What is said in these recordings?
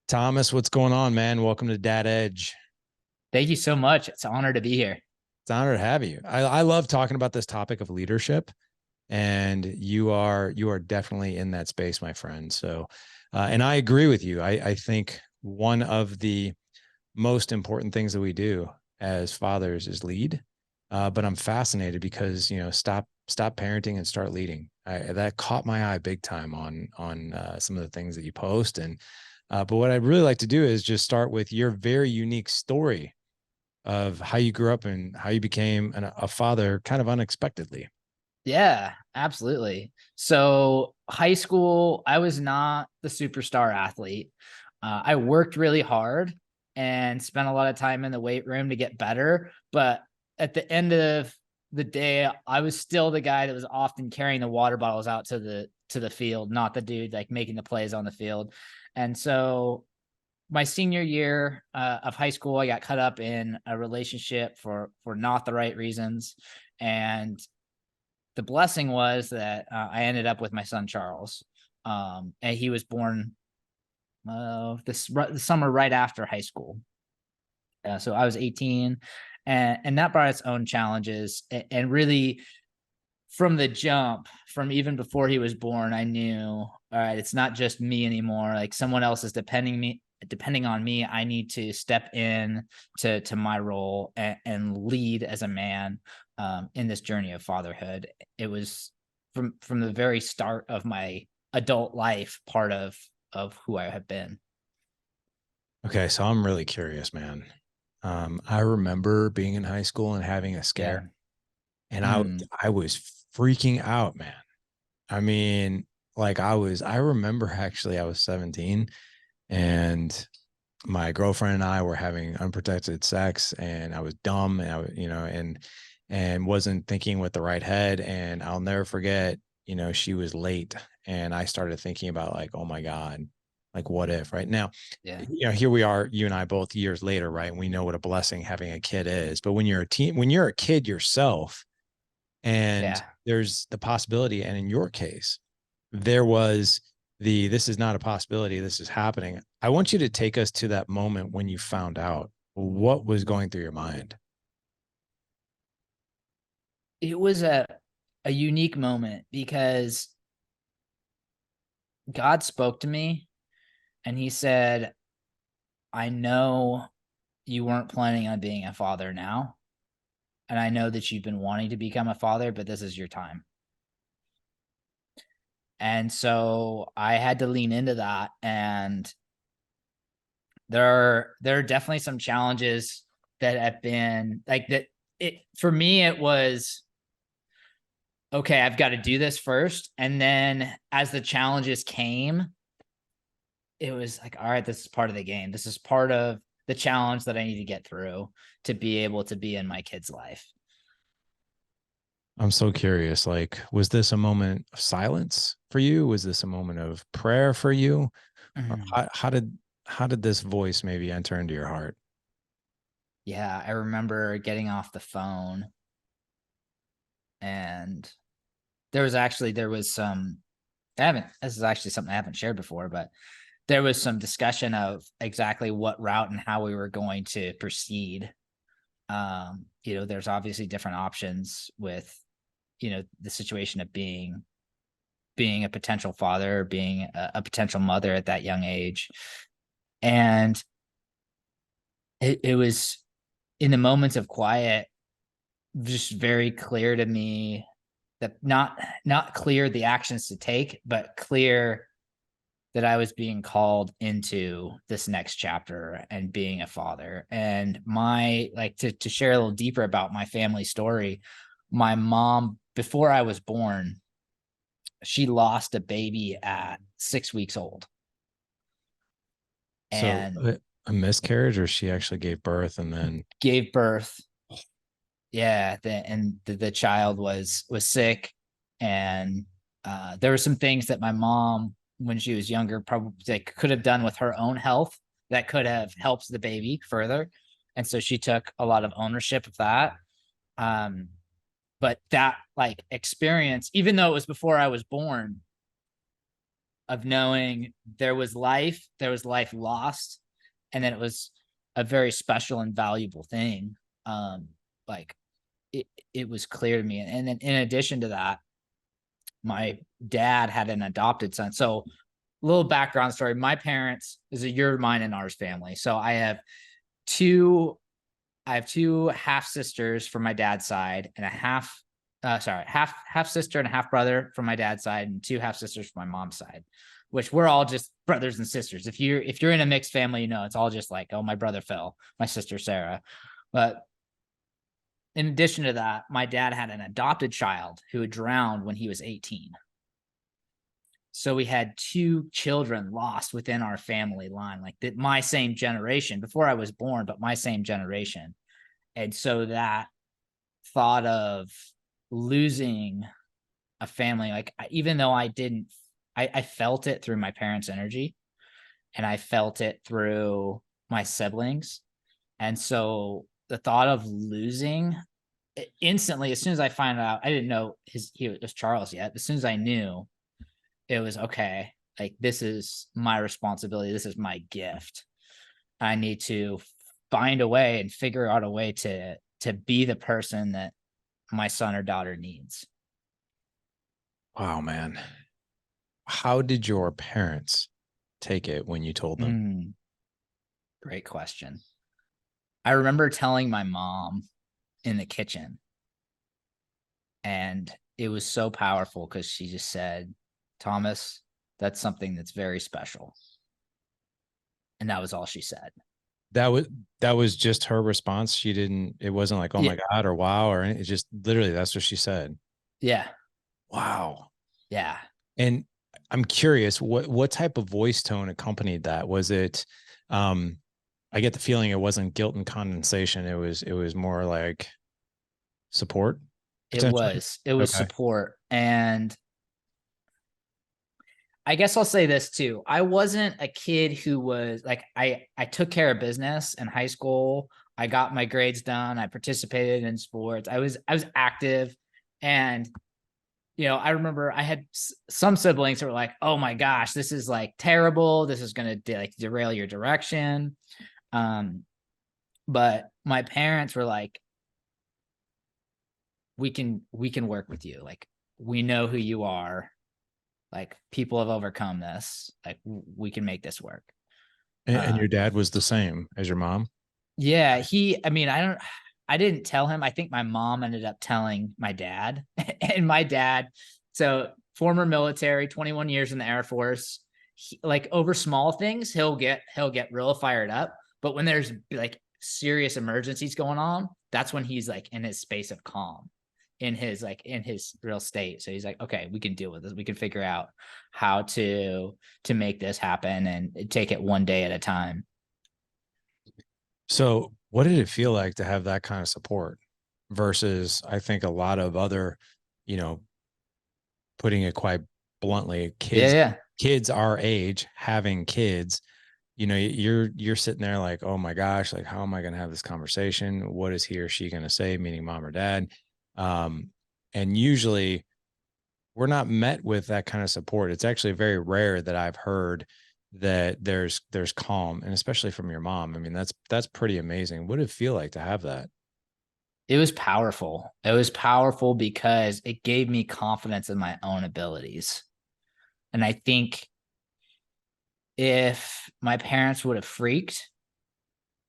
Thomas, what's going on, man? Welcome to Dad Edge. Thank you so much. It's an honor to be here. It's an honor to have you. I love talking about this topic of leadership, and you are definitely in that space, my friend. So, and I agree with you. I think one of the most important things that we do as fathers is lead. But I'm fascinated because stop parenting and start leading. That caught my eye big time on some of the things that you post. And but what I'd really like to do is just start with your very unique story of how you grew up and how you became a father kind of unexpectedly. Yeah, absolutely. So, high school, I was not the superstar athlete. I worked really hard and spent a lot of time in the weight room to get better. But at the end of the day, I was still the guy that was often carrying the water bottles out to the field, not the dude like making the plays on the field. And so my senior year of high school, I got caught up in a relationship for not the right reasons, and the blessing was that I ended up with my son Charles, and he was born the summer right after high school. So I was 18, and that brought its own challenges, and really from the jump, from even before he was born, I knew, all right, it's not just me anymore. Like someone else is depending on me. I need to step in to my role and lead as a man in this journey of fatherhood. It was from the very start of my adult life, part of who I have been. Okay, so I'm really curious, man. I remember being in high school and having a Yeah. scare, and I Mm, I was freaking out, man. I mean, I remember actually I was 17 and my girlfriend and I were having unprotected sex and I was dumb and and wasn't thinking with the right head. And I'll never forget, she was late and I started thinking about like, oh my God, like what if right now, yeah. here we are, you and I both years later, right? And we know what a blessing having a kid is. But when you're a kid yourself, and Yeah. there's the possibility, and in your case, there was this is not a possibility, this is happening. I want you to take us to that moment when you found out what was going through your mind. It was a unique moment because God spoke to me and he said, I know you weren't planning on being a father now. And I know that you've been wanting to become a father, but this is your time. And so I had to lean into that. And there are definitely some challenges that have been like that. It for me, it was okay, I've got to do this first. And then as the challenges came, it was like, all right, this is part of the game. This is part of the challenge that I need to get through to be able to be in my kid's life. I'm so curious, like, was this a moment of silence for you? Was this a moment of prayer for you? Or Mhm. how did this voice maybe enter into your heart? Yeah, I remember getting off the phone and there was some I haven't this is actually something I haven't shared before, but there was some discussion of exactly what route and how we were going to proceed. There's obviously different options with, the situation of being a potential father, being a potential mother at that young age. And it was in the moments of quiet, just very clear to me that not clear the actions to take, but clear that I was being called into this next chapter and being a father. And my like to share a little deeper about my family story, my mom, before I was born, she lost a baby at 6 weeks old. So And a miscarriage, or she actually gave birth and then gave birth. Yeah, the child was sick, and there were some things that my mom, when she was younger, probably like, could have done with her own health that could have helped the baby further, and so she took a lot of ownership of that. Um, but that like experience, even though it was before I was born, of knowing there was life lost, and then it was a very special and valuable thing. Like it was clear to me. And then in addition to that, my dad had an adopted son. So little background story. My parents is a your, mine, and ours family. So two I have two half sisters from my dad's side, and a half sister and a half brother from my dad's side, and two half sisters from my mom's side, which we're all just brothers and sisters. If you're in a mixed family, you know, it's all just like, oh, my brother Phil, my sister Sarah. But in addition to that, my dad had an adopted child who had drowned when he was 18. So we had two children lost within our family line, like that, my same generation before I was born, but my same generation. And so that thought of losing a family, like even though I felt it through my parents' energy, and I felt it through my siblings. And so the thought of losing instantly, as soon as I find out, I didn't know he was Charles yet. As soon as I knew, it was okay. Like, this is my responsibility. This is my gift. I need to find a way and figure out a way to be the person that my son or daughter needs. Wow, man. How did your parents take it when you told them? Great question. I remember telling my mom in the kitchen, and it was so powerful because she just said, Thomas, that's something that's very special. And that was all she said. That was just her response. It wasn't like, oh my God, or wow, or anything. It's just literally, that's what she said. Yeah. Wow. Yeah. And I'm curious, what type of voice tone accompanied that? Was it, I get the feeling it wasn't guilt and condensation. It was more like support. It was Okay. support. And I guess I'll say this too. I wasn't a kid who was like, I took care of business in high school. I got my grades done. I participated in sports. I was active. And, you know, I remember I had some siblings who were like, oh my gosh, this is like terrible. This is going to like derail your direction. But my parents were like, we can work with you. Like, we know who you are. Like, people have overcome this. Like, we can make this work. And your dad was the same as your mom? Yeah, I didn't tell him. I think my mom ended up telling my dad. And my dad, so former military, 21 years in the Air Force, like over small things, he'll get real fired up. But when there's like serious emergencies going on, that's when he's like in his space of calm, in his real state. So he's like, okay, we can deal with this. We can figure out how to make this happen and take it one day at a time. So what did it feel like to have that kind of support versus, I think, a lot of other, you know, putting it quite bluntly, kids our age having kids, you know, you're sitting there like, oh my gosh, like, how am I going to have this conversation? What is he or she going to say, meaning mom or dad? And usually we're not met with that kind of support. It's actually very rare that I've heard that there's calm, and especially from your mom. I mean, that's pretty amazing. What did it feel like to have that? It was powerful. It was powerful because it gave me confidence in my own abilities. And I think if my parents would have freaked,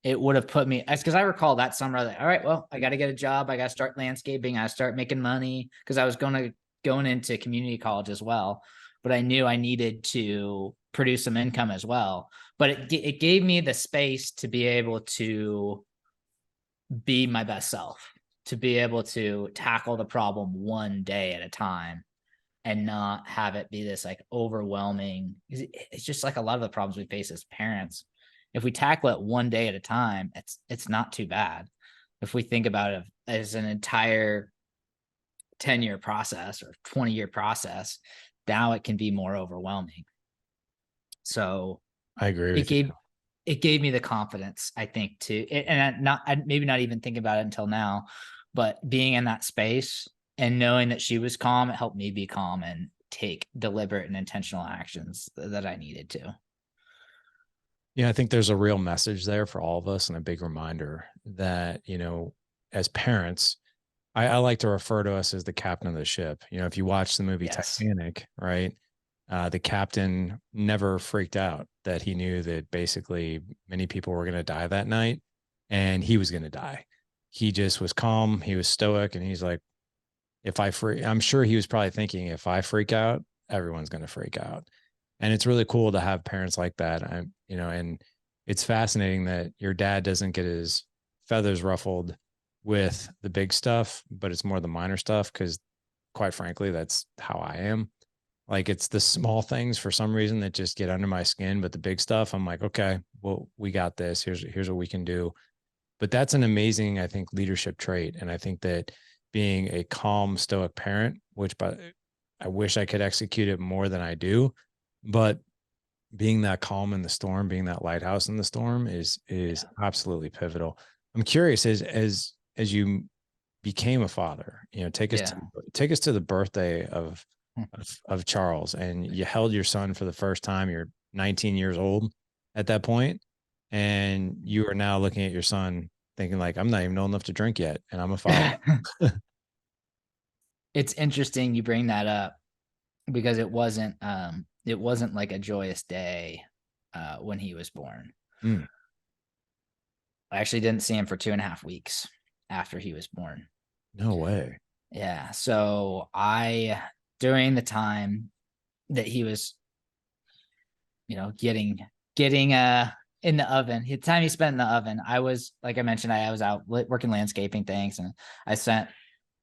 it would have put me, because I recall that summer, like, all right, well, I got to get a job. I got to start landscaping. I start making money, because I was going into community college as well. But I knew I needed to produce some income as well. But it gave me the space to be able to be my best self, to be able to tackle the problem one day at a time and not have it be this like overwhelming. It's just like a lot of the problems we face as parents. If we tackle it one day at a time, it's not too bad. If we think about it as an entire 10-year process or 20-year process, now it can be more overwhelming. So I agree with you. It gave me the confidence, I think, and maybe not even thinking about it until now, but being in that space and knowing that she was calm, it helped me be calm. And take deliberate and intentional actions that I needed to. Yeah, I think there's a real message there for all of us, and a big reminder that, as parents, I like to refer to us as the captain of the ship. If you watch the movie Yes. Titanic, right? The captain never freaked out that he knew that basically many people were going to die that night, and he was going to die. He just was calm. He was stoic, and he's like, if I freak, I'm sure he was probably thinking, if I freak out, everyone's going to freak out. And it's really cool to have parents like that. And it's fascinating that your dad doesn't get his feathers ruffled with the big stuff, but it's more the minor stuff. Cause quite frankly, that's how I am. Like, it's the small things for some reason that just get under my skin, but the big stuff, I'm like, okay, well, we got this. Here's what we can do. But that's an amazing, I think, leadership trait. And I think that being a calm, stoic parent, but I wish I could execute it more than I do, but being that calm in the storm, being that lighthouse in the storm is absolutely pivotal. I'm curious, as you became a father, Yeah. take us to the birthday of Charles, and you held your son for the first time. You're 19 years old at that point, and you are now looking at your son thinking like, I'm not even old enough to drink yet, and I'm a father. It's interesting you bring that up because it wasn't like a joyous day when he was born. Mm, I actually didn't see him for 2.5 weeks after he was born. no way. Yeah. So during the time that he was, getting in the oven, the time he spent in the oven, I was, like I mentioned, I was out working landscaping things, and I sent,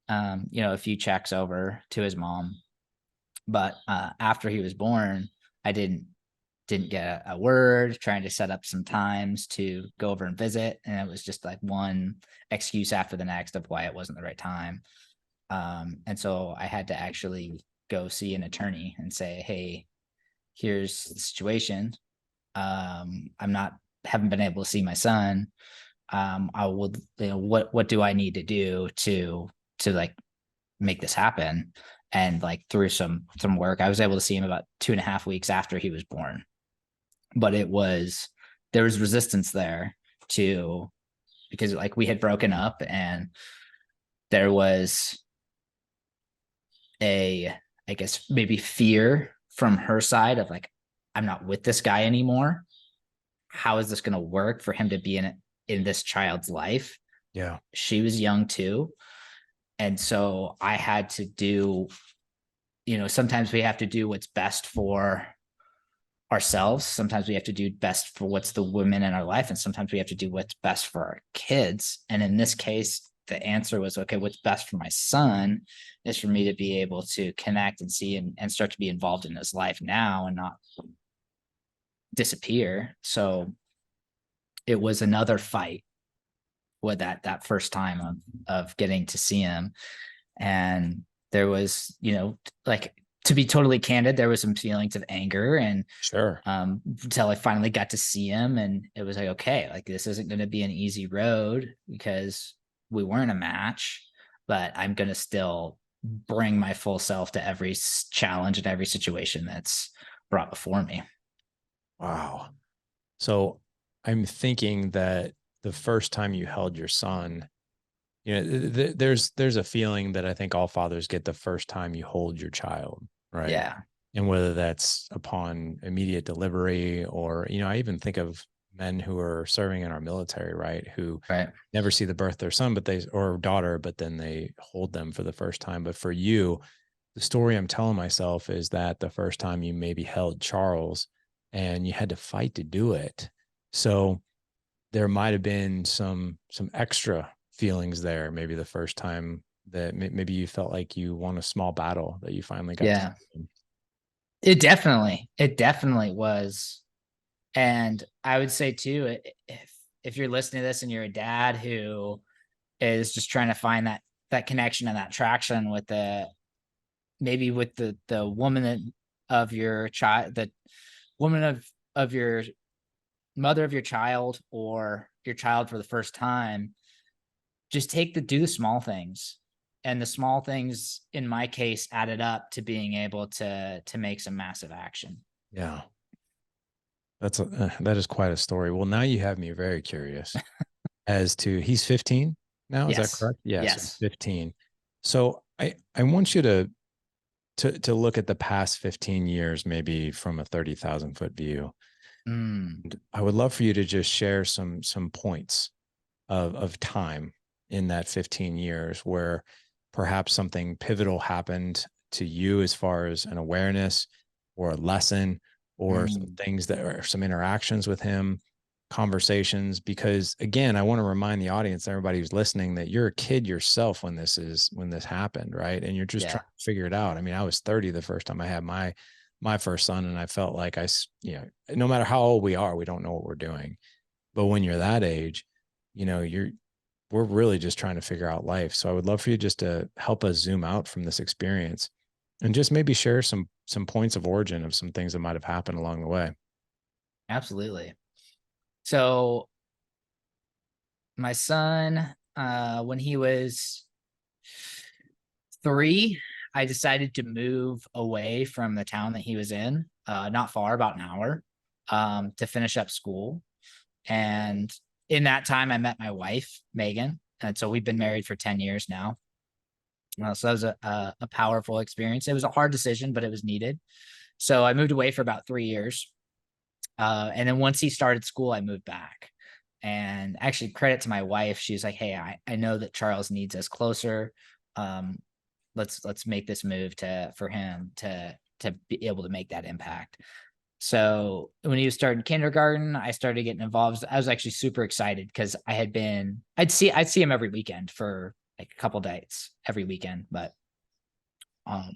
a few checks over to his mom. But after he was born, I didn't get a word, trying to set up some times to go over and visit. And it was just like one excuse after the next of why it wasn't the right time. And so I had to actually go see an attorney and say, hey, here's the situation. I'm not, haven't been able to see my son. I would, what do I need to do to like make this happen? And like through some work, I was able to see him about 2.5 weeks after he was born. But there was resistance there to, because like we had broken up, and there was I guess maybe fear from her side of like, I'm not with this guy anymore. How is this going to work for him to be in this child's life? Yeah. She was young too. And so I had to do, sometimes we have to do what's best for ourselves. Sometimes we have to do best for what's the women in our life. And sometimes we have to do what's best for our kids. And in this case, the answer was, okay, what's best for my son is for me to be able to connect and see and start to be involved in his life now and not disappear. So it was another fight with that first time of getting to see him. And there was, like, to be totally candid, there was some feelings of anger and Sure. until I finally got to see him, and it was like, okay, like this isn't going to be an easy road because we weren't a match, but I'm going to still bring my full self to every challenge and every situation that's brought before me. Wow. So I'm thinking that the first time you held your son, there's a feeling that I think all fathers get the first time you hold your child, right? Yeah. And whether that's upon immediate delivery, or, I even think of men who are serving in our military, right? Who Right. never see the birth of their son, or daughter, but then they hold them for the first time. But for you, the story I'm telling myself is that the first time you maybe held Charles and you had to fight to do it. So there might have been some extra feelings there. Maybe the first time that maybe you felt like you won a small battle that you finally got to. Yeah. It definitely was. And I would say too, if you're listening to this and you're a dad who is just trying to find that connection and that traction with the woman of your child, the woman of your mother of your child, or your child for the first time, just do the small things And the small things in my case added up to being able to make some massive action. Yeah. That is quite a story. Well, now you have me very curious as to he's 15 now. Is that Yes. correct? Yeah. So he's Yes. 15. So I want you to look at the past 15 years, maybe from a 30,000 foot view. Mm, And I would love for you to just share some points of time in that 15 years where perhaps something pivotal happened to you as far as an awareness or a lesson or some mm, things that are some interactions with him, conversations. Because again, I want to remind the audience, everybody who's listening, that you're a kid yourself when this happened, right? And you're just yeah. trying to figure it out. I mean, I was 30 the first time I had my first son, and I felt like no matter how old we are, we don't know what we're doing. But when you're that age, we're really just trying to figure out life. So I would love for you just to help us zoom out from this experience and just maybe share some points of origin of some things that might have happened along the way. Absolutely. So my son, when he was 3, I decided to move away from the town that he was in, not far, about an hour, to finish up school. And in that time, I met my wife, Megan. And so we've been married for 10 years now. So that was a powerful experience. It was a hard decision, but it was needed. So I moved away for about 3 years. And then once he started school, I moved back. And actually, credit to my wife. She was like, "Hey, I know that Charles needs us closer. Um, let's make this move for him to be able to make that impact." So when he was starting kindergarten, I started getting involved. I was actually super excited because I'd see him every weekend for like a couple dates every weekend. But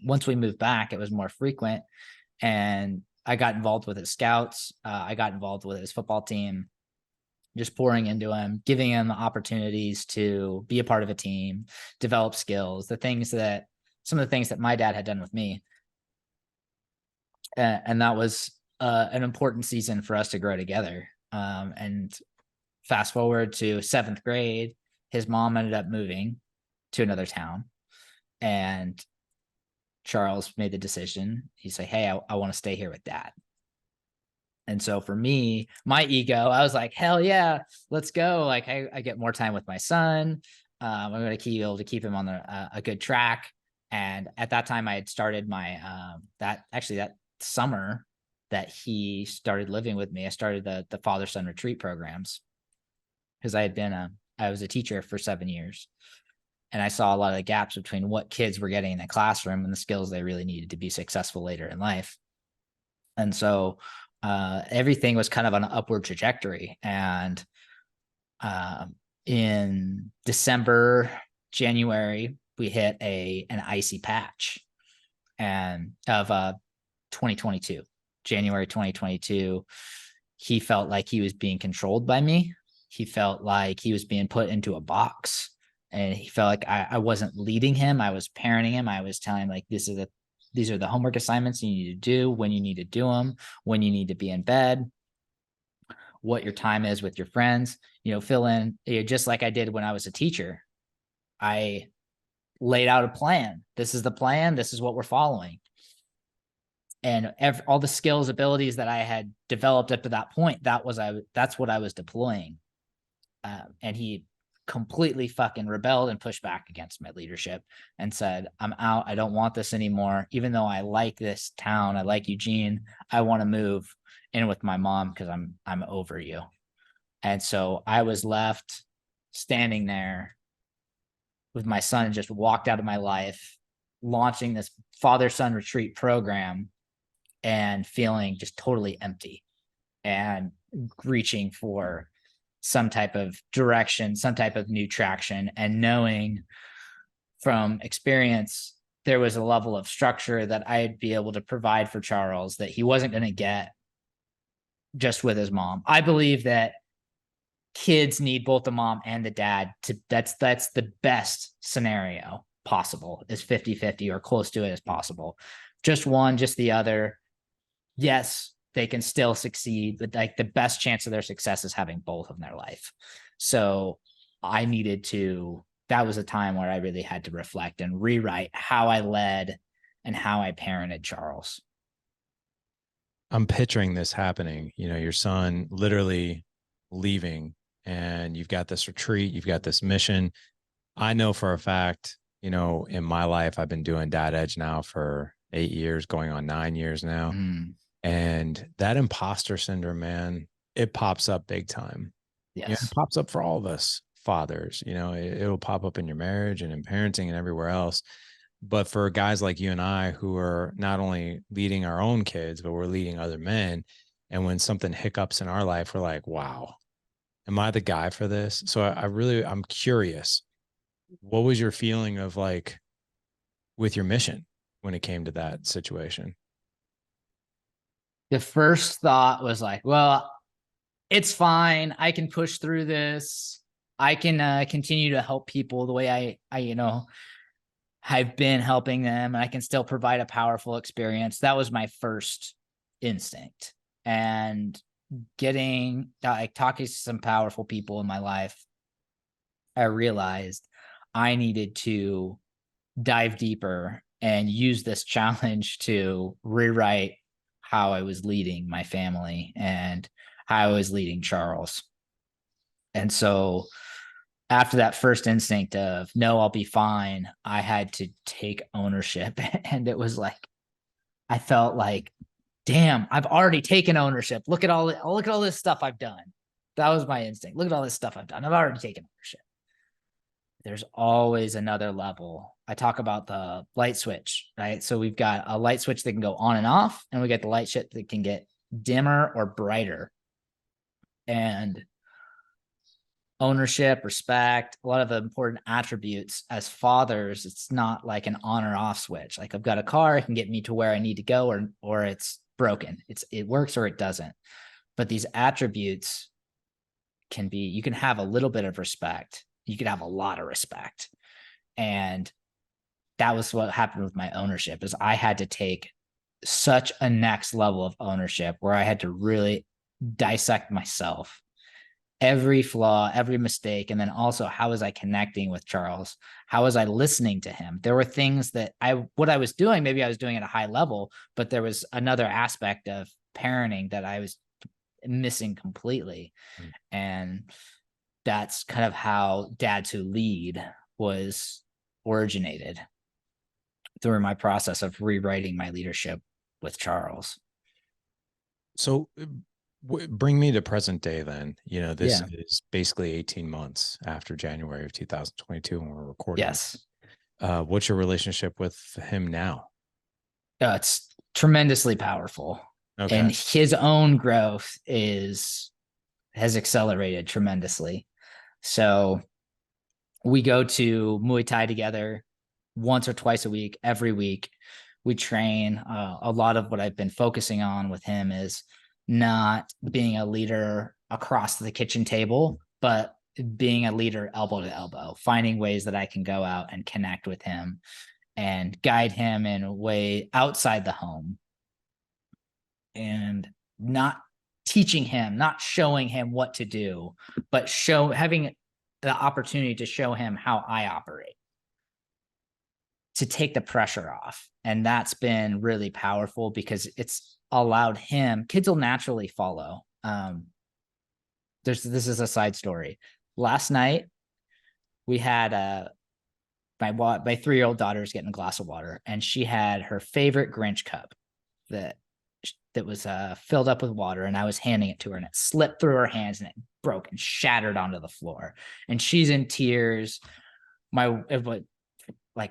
once we moved back, it was more frequent, and I got involved with his scouts. I got involved with his football team, just pouring into him, giving him opportunities to be a part of a team, develop skills, some of the things that my dad had done with me. And that was an important season for us to grow together. And fast forward to 7th grade, his mom ended up moving to another town, and Charles made the decision. He's like, "Hey, I want to stay here with dad." And so for me, my ego, I was like, "Hell yeah, let's go!" Like I get more time with my son. I'm going to be able to keep him on a good track. And at that time, I had started that summer that he started living with me. I started the father son retreat programs because I was a teacher for 7 years, and I saw a lot of the gaps between what kids were getting in the classroom and the skills they really needed to be successful later in life. And so everything was kind of on an upward trajectory. And uh, in December, January, we hit an icy patch and of 2022, January 2022. He felt like he was being controlled by me. He felt like he was being put into a box, and he felt like I wasn't leading him. I was parenting him. I was telling him like, these are the homework assignments you need to do, when you need to do them, when you need to be in bed, what your time is with your friends, fill in, just like I did when I was a teacher. I laid out a plan. This is the plan. This is what we're following. And all the skills, abilities that I had developed up to that point, that's what I was deploying. And he completely fucking rebelled and pushed back against my leadership and said, "I'm out. I don't want this anymore. Even though I like this town, I like Eugene, I want to move in with my mom because I'm over you." And so I was left standing there with my son and just walked out of my life, launching this father son retreat program and feeling just totally empty and reaching for some type of direction, some type of new traction, and knowing from experience there was a level of structure that I'd be able to provide for Charles that he wasn't going to get just with his mom. I believe that kids need both the mom and the dad that's the best scenario possible, is 50-50 or close to it as possible. Just one, just the other, yes, they can still succeed, but like the best chance of their success is having both in their life. So I needed to that was a time where I really had to reflect and rewrite how I led and how I parented Charles. I'm picturing this happening, your son literally leaving, and you've got this retreat, you've got this mission. I know for a fact, in my life, I've been doing Dad Edge now for 8 years, going on 9 years now. Mm, And that imposter syndrome, man, it pops up big time. It yes. pops up for all of us fathers, it'll pop up in your marriage and in parenting and everywhere else. But for guys like you and I, who are not only leading our own kids, but we're leading other men. And when something hiccups in our life, we're like, wow, am I the guy for this? So I'm curious, what was your feeling of like with your mission when it came to that situation? The first thought was like, well, it's fine. I can push through this. I can continue to help people the way I've been helping them, and I can still provide a powerful experience. That was my first instinct. And getting talking to some powerful people in my life, I realized I needed to dive deeper and use this challenge to rewrite how I was leading my family and how I was leading Charles. And so after that first instinct of no, I'll be fine, I had to take ownership. And it was like, I felt like, damn, I've already taken ownership. Look at all this stuff I've done. That was my instinct. Look at all this stuff I've done. I've already taken ownership. There's always another level. I talk about the light switch, right? So we've got a light switch that can go on and off, and we got the light switch that can get dimmer or brighter. And ownership, respect, a lot of the important attributes as fathers, it's not like an on or off switch. Like I've got a car, it can get me to where I need to go, or it's broken. It works or it doesn't. But these attributes can be, you can have a little bit of respect, you could have a lot of respect. And that was what happened with my ownership, is I had to take such a next level of ownership where I had to really dissect myself, every flaw, every mistake. And then also, how was I connecting with Charles? How was I listening to him? There were things that what I was doing, maybe I was doing at a high level, but there was another aspect of parenting that I was missing completely. Mm. And that's kind of how Dads Who Lead was originated, through my process of rewriting my leadership with Charles. So bring me to present day then. This Yeah. is basically 18 months after January of 2022 when we're recording. Yes. What's your relationship with him now? It's tremendously powerful. Okay. And his own growth has accelerated tremendously. So we go to Muay Thai together once or twice a week, every week. We train. A lot of what I've been focusing on with him is not being a leader across the kitchen table, but being a leader elbow to elbow, finding ways that I can go out and connect with him and guide him in a way outside the home, and not teaching him, not showing him what to do, but having the opportunity to show him how I operate, to take the pressure off. And that's been really powerful because it's allowed him, kids will naturally follow. This is a side story. Last night we had my 3-year-old daughter's getting a glass of water, and she had her favorite Grinch cup that was filled up with water, and I was handing it to her, and it slipped through her hands and it broke and shattered onto the floor. And she's in tears.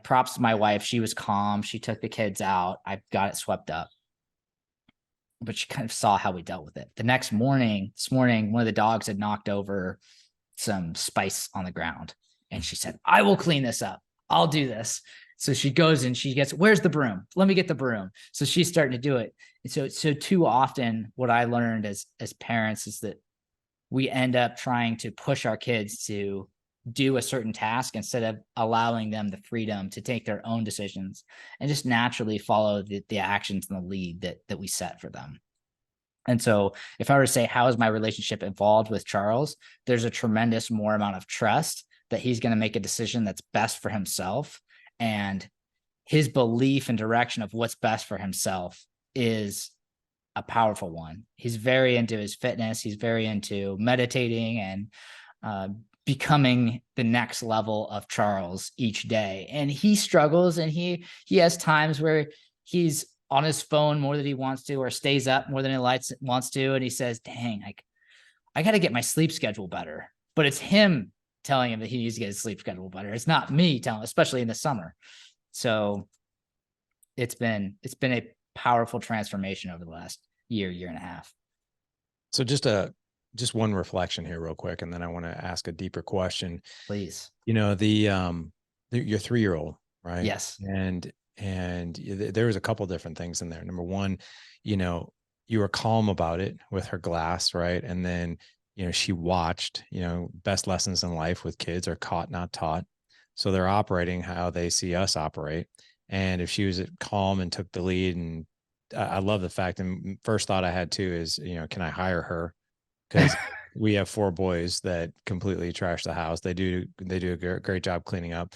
Props to my wife. She was calm. She took the kids out. I got it swept up. But she kind of saw how we dealt with it. This morning, one of the dogs had knocked over some spice on the ground. And she said, I will clean this up. I'll do this. So she goes and she gets, where's the broom? Let me get the broom. So she's starting to do it. And so too often what I learned as parents is that we end up trying to push our kids to do a certain task instead of allowing them the freedom to take their own decisions and just naturally follow the actions and the lead that we set for them. And so if I were to say, how has my relationship evolved with Charles, there's a tremendous more amount of trust, that he's going to make a decision that's best for himself. And his belief and direction of what's best for himself is a powerful one. He's very into his fitness. He's very into meditating and becoming the next level of Charles each day. And he struggles, and he has times where he's on his phone more than he wants to, or stays up more than he wants to. And he says, dang, I got to get my sleep schedule better. But it's him telling him that he needs to get his sleep schedule better. It's not me telling, especially in the summer. So it's been a powerful transformation over the last year and a half. So just one reflection here real quick, and then I want to ask a deeper question. Please. You know, your 3-year-old, right? Yes. And there was a couple different things in there. Number one, you know, you were calm about it with her glass, right? And then, you know, she watched, you know, best lessons in life with kids are caught, not taught. So they're operating how they see us operate. And if she was calm and took the lead, and I love the fact, and first thought I had too is, you know, can I hire her? Because we have 4 boys that completely trash the house. They do a great job cleaning up.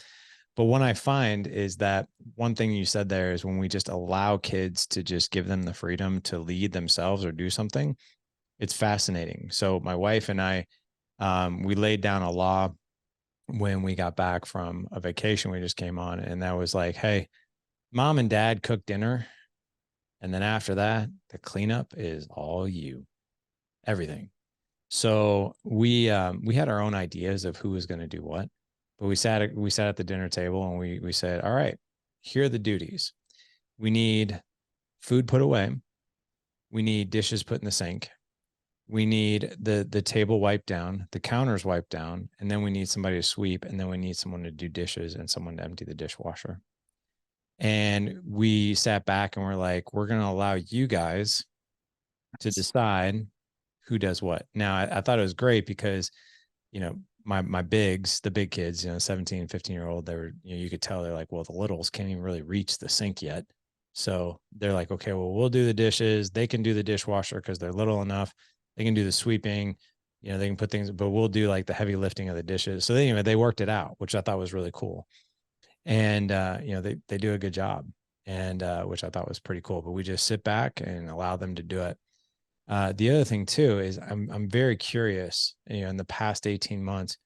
But what I find is that one thing you said there is when we just allow kids to just give them the freedom to lead themselves or do something, it's fascinating. So my wife and I, we laid down a law when we got back from a vacation we just came on. And that was like, hey, mom and dad cook dinner. And then after that, the cleanup is all you, everything. So we had our own ideas of who was going to do what, but we sat at the dinner table and we said, all right, here are the duties. We need food put away. We need dishes put in the sink. We need the table wiped down, the counters wiped down, and then we need somebody to sweep, and then we need someone to do dishes and someone to empty the dishwasher. And we sat back and we're like, we're going to allow you guys to decide who does what. Now, I thought it was great because, you know, my bigs, the big kids, you know, 17, 15-year-old, they were, you know, you could tell they're like, well, the littles can't even really reach the sink yet. So they're like, okay, well, we'll do the dishes. They can do the dishwasher because they're little enough. They can do the sweeping, you know, they can put things, but we'll do like the heavy lifting of the dishes. So anyway, they worked it out, which I thought was really cool. And, you know, they do a good job, and which I thought was pretty cool, but we just sit back and allow them to do it. The other thing too is I'm very curious, you know, in the past 18 months,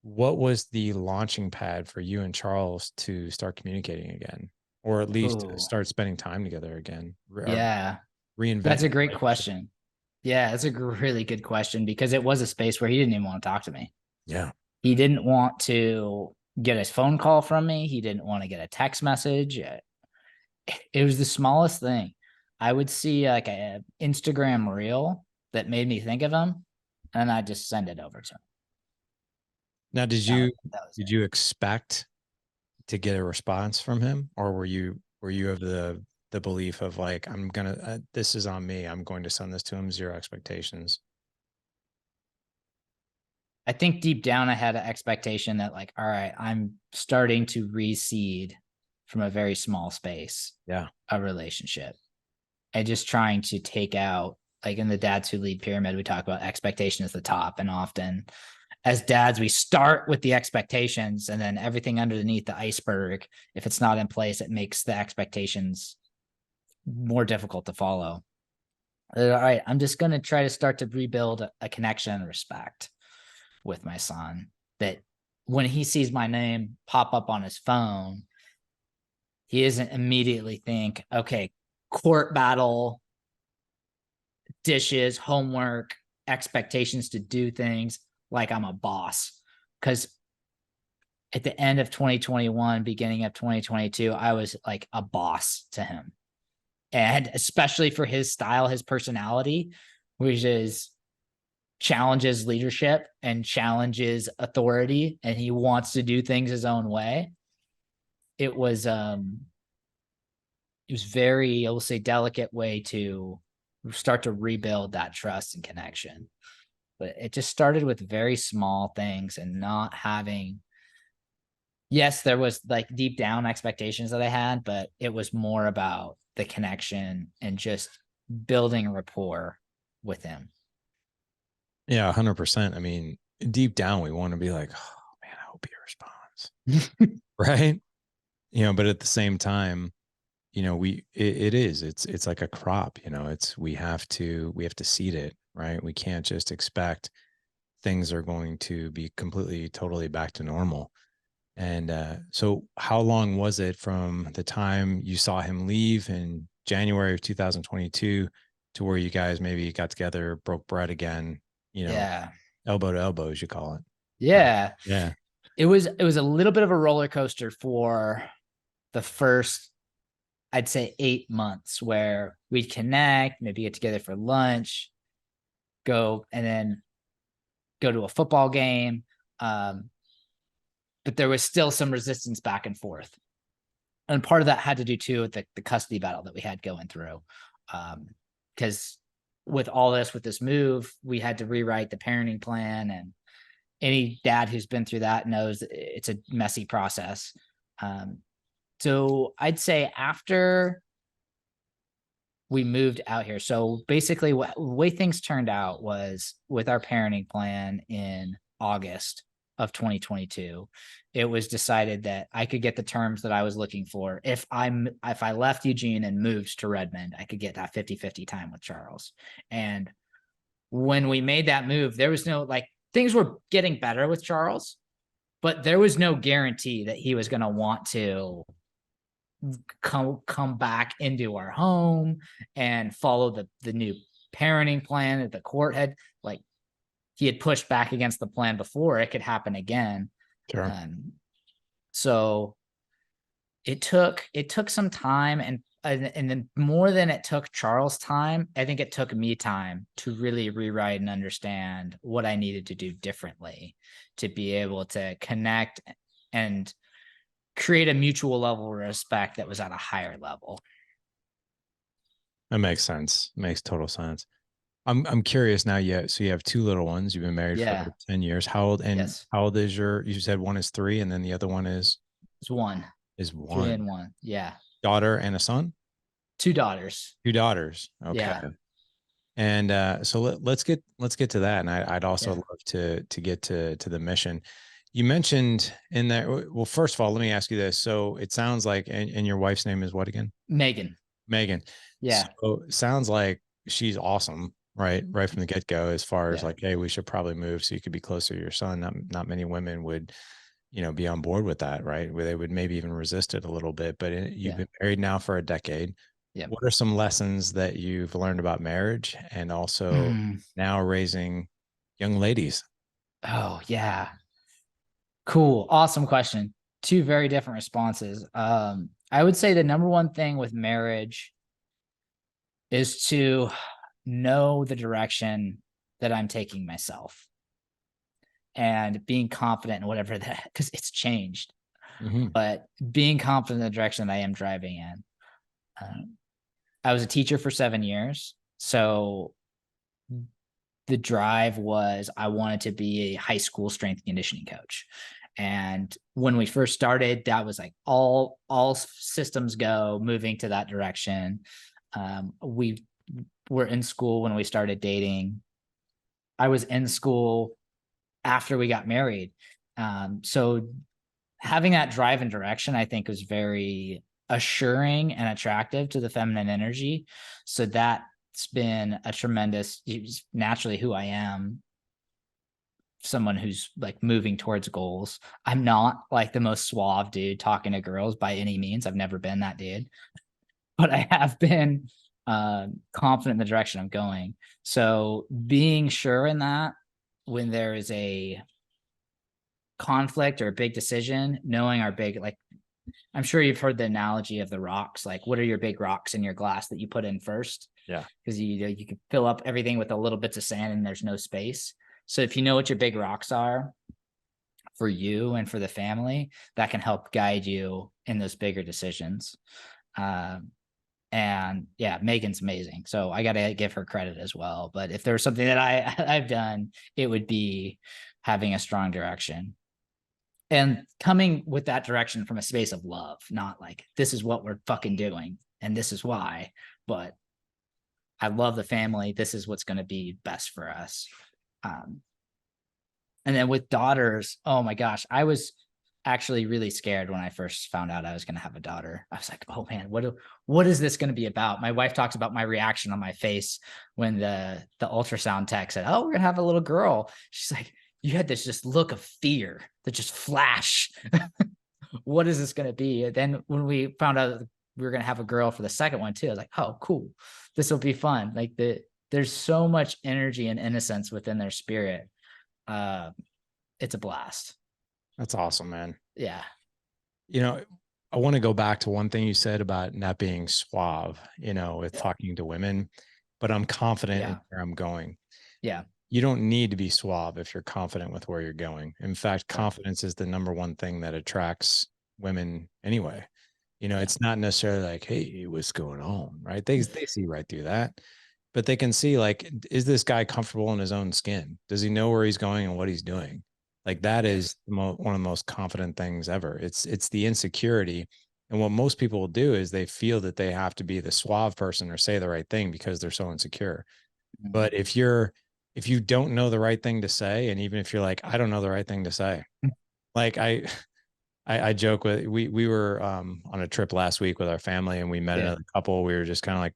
what was the launching pad for you and Charles to start communicating again, or at least start spending time together again? Yeah. Reinvent. That's a great question. Yeah, that's a really good question, because it was a space where he didn't even want to talk to me. Yeah. He didn't want to get a phone call from me. He didn't want to get a text message. It was the smallest thing. I would see like an Instagram reel that made me think of him, and I just send it over to him. Now, did you expect to get a response from him, or were you of the belief of like, I'm gonna this is on me, I'm going to send this to him, zero expectations? I think deep down I had an expectation that, like, all right, I'm starting to reseed from a very small space. Yeah. A relationship, and just trying to take out, like in the Dads Who Lead pyramid, we talk about expectation as the top. And often as dads, we start with the expectations, and then everything underneath the iceberg, if it's not in place, it makes the expectations more difficult to follow. All right, I'm just going to try to start to rebuild a connection and respect with my son, that when he sees my name pop up on his phone, he doesn't immediately think, okay, court battle, dishes, homework, expectations to do things like I'm a boss. Because at the end of 2021, beginning of 2022, I was like a boss to him. And especially for his style, his personality, which is challenges leadership and challenges authority, and he wants to do things his own way. It was very, I will say, delicate way to start to rebuild that trust and connection. But it just started with very small things, and not having, yes, there was like deep down expectations that I had, but it was more about the connection and just building rapport with him. Yeah, 100%. I mean, deep down, we want to be like, oh man, I hope happy response. Right. But at the same time, it's like a crop, we have to seed it, right? We can't just expect things are going to be completely, totally back to normal. And so how long was it from the time you saw him leave in January of 2022 to where you guys maybe got together, broke bread again, Yeah. elbow to elbow, as you call it? Yeah. Yeah. It was a little bit of a roller coaster for the first, I'd say 8 months, where we'd connect, maybe get together for lunch, go and then go to a football game. But there was still some resistance back and forth. And part of that had to do too with the custody battle that we had going through. Because with all this, with this move, we had to rewrite the parenting plan, and any dad who's been through that knows it's a messy process. So I'd say after we moved out here, so basically the way things turned out was with our parenting plan in August of 2022, it was decided that I could get the terms that I was looking for. If I left Eugene and moved to Redmond, I could get that 50-50 time with Charles. And when we made that move, there was no, like, things were getting better with Charles, but there was no guarantee that he was going to want to come back into our home and follow the new parenting plan that the court had, like, he had pushed back against the plan before. It could happen again. Sure. So it took some time, and then more than it took Charles time, I think it took me time to really rewrite and understand what I needed to do differently to be able to connect and create a mutual level of respect that was at a higher level. That makes sense. Makes total sense. I'm curious now. So you have two little ones. You've been married for 10 years. How old? And Yes. how old is you said one is 3 and then the other one is? It's one. Is 3 and 1. 1. Yeah. Daughter and a son? 2 daughters. 2 daughters. Okay. Yeah. And so let's get to that. And I'd also love to get to the mission. You mentioned in there. Well, first of all, let me ask you this. So it sounds like, and your wife's name is what again? Megan. Yeah. So it sounds like she's awesome, right from the get-go, as far as like, hey, we should probably move so you could be closer to your son. Not many women would, be on board with that, right? Where they would maybe even resist it a little bit. But you've been married now for a decade. Yeah. What are some lessons that you've learned about marriage and also now raising young ladies? Oh, yeah. Cool. Awesome question. 2 very different responses. I would say the number one thing with marriage is to know the direction that I'm taking myself and being confident in whatever that, because it's changed, but being confident in the direction that I am driving in. I was a teacher for 7 years. So the drive was I wanted to be a high school strength and conditioning coach. And when we first started, that was like all systems go, moving to that direction. We were in school when we started dating. I was in school after we got married. So having that drive and direction, I think, was very assuring and attractive to the feminine energy. So that's been a tremendous, naturally who I am, someone who's like moving towards goals. I'm not like the most suave dude talking to girls by any means. I've never been that dude, but I have been confident in the direction I'm going. So being sure in that when there is a conflict or a big decision, knowing our big, like, I'm sure you've heard the analogy of the rocks. Like, what are your big rocks in your glass that you put in first? Yeah. Because you can fill up everything with a little bits of sand and there's no space. So if you know what your big rocks are for you and for the family, that can help guide you in those bigger decisions. And yeah, Megan's amazing. So I got to give her credit as well. But if there was something that I've done, it would be having a strong direction. And coming with that direction from a space of love, not like, this is what we're fucking doing and this is why, but I love the family. This is what's going to be best for us. And then with daughters, oh my gosh, I was actually really scared when I first found out I was going to have a daughter. I was like, oh man, what is this going to be about? My wife talks about my reaction on my face when the ultrasound tech said, oh, we're going to have a little girl. She's like, you had this just look of fear that just flash. What is this going to be? And then when we found out we were going to have a girl for the second one too, I was like, oh, cool. This will be fun. Like there's so much energy and innocence within their spirit. It's a blast. That's awesome, man. Yeah. You know, I want to go back to one thing you said about not being suave, with talking to women, but I'm confident in where I'm going. Yeah. You don't need to be suave if you're confident with where you're going. In fact, Right. confidence is the number one thing that attracts women anyway. It's not necessarily like, hey, what's going on? Right. They see right through that, but they can see, like, is this guy comfortable in his own skin? Does he know where he's going and what he's doing? Like, that is one of the most confident things ever. It's the insecurity. And what most people will do is they feel that they have to be the suave person or say the right thing because they're so insecure. But if you don't know the right thing to say, and even if you're like, I don't know the right thing to say, like I joke with, we were on a trip last week with our family, and we met another couple. We were just kind of like,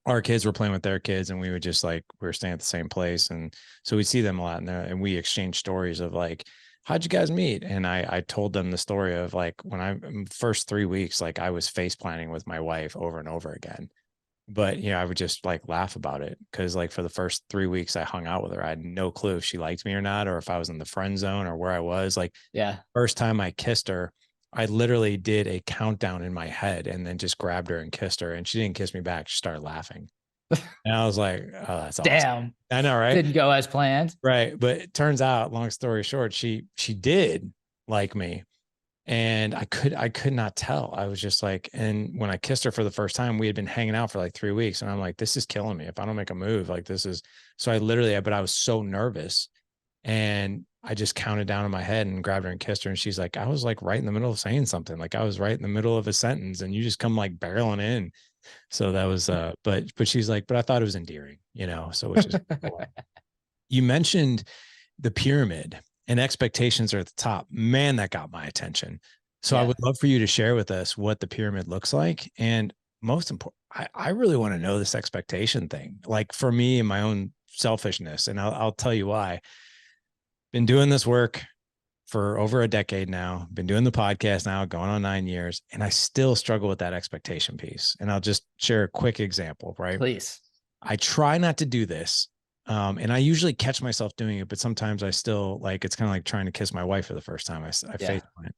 our kids were playing with their kids, and we would just, like, we were staying at the same place, and so we see them a lot, and we exchange stories of like, how'd you guys meet? And I told them the story of, like, when I first 3 weeks, like, I was face planting with my wife over and over again. But I would just, like, laugh about it, because, like, for the first 3 weeks I hung out with her, I had no clue if she liked me or not, or if I was in the friend zone or where I was. Like, Yeah. first time I kissed her, I literally did a countdown in my head and then just grabbed her and kissed her, and she didn't kiss me back. She started laughing. And I was like, oh, that's awesome. Damn. I know, right? Didn't go as planned. Right. But it turns out, long story short, she did like me. And I could not tell. I was just like, and when I kissed her for the first time, we had been hanging out for like 3 weeks. And I'm like, this is killing me. If I don't make a move, like, this is, so I literally, but I was so nervous, and I just counted down in my head and grabbed her and kissed her. And she's like, I was, like, right in the middle of saying something. Like, I was right in the middle of a sentence, and you just come, like, barreling in. So that was, but she's like, but I thought it was endearing, so, which is cool. You mentioned the pyramid, and expectations are at the top. Man, that got my attention. So I would love for you to share with us what the pyramid looks like. And most important, I really want to know this expectation thing, like, for me and my own selfishness. And I'll tell you why. Been doing this work for over a decade now, been doing the podcast now, going on 9 years, and I still struggle with that expectation piece. And I'll just share a quick example, right? Please. I try not to do this. And I usually catch myself doing it, but sometimes I still, like, it's kind of like trying to kiss my wife for the first time. I face plant.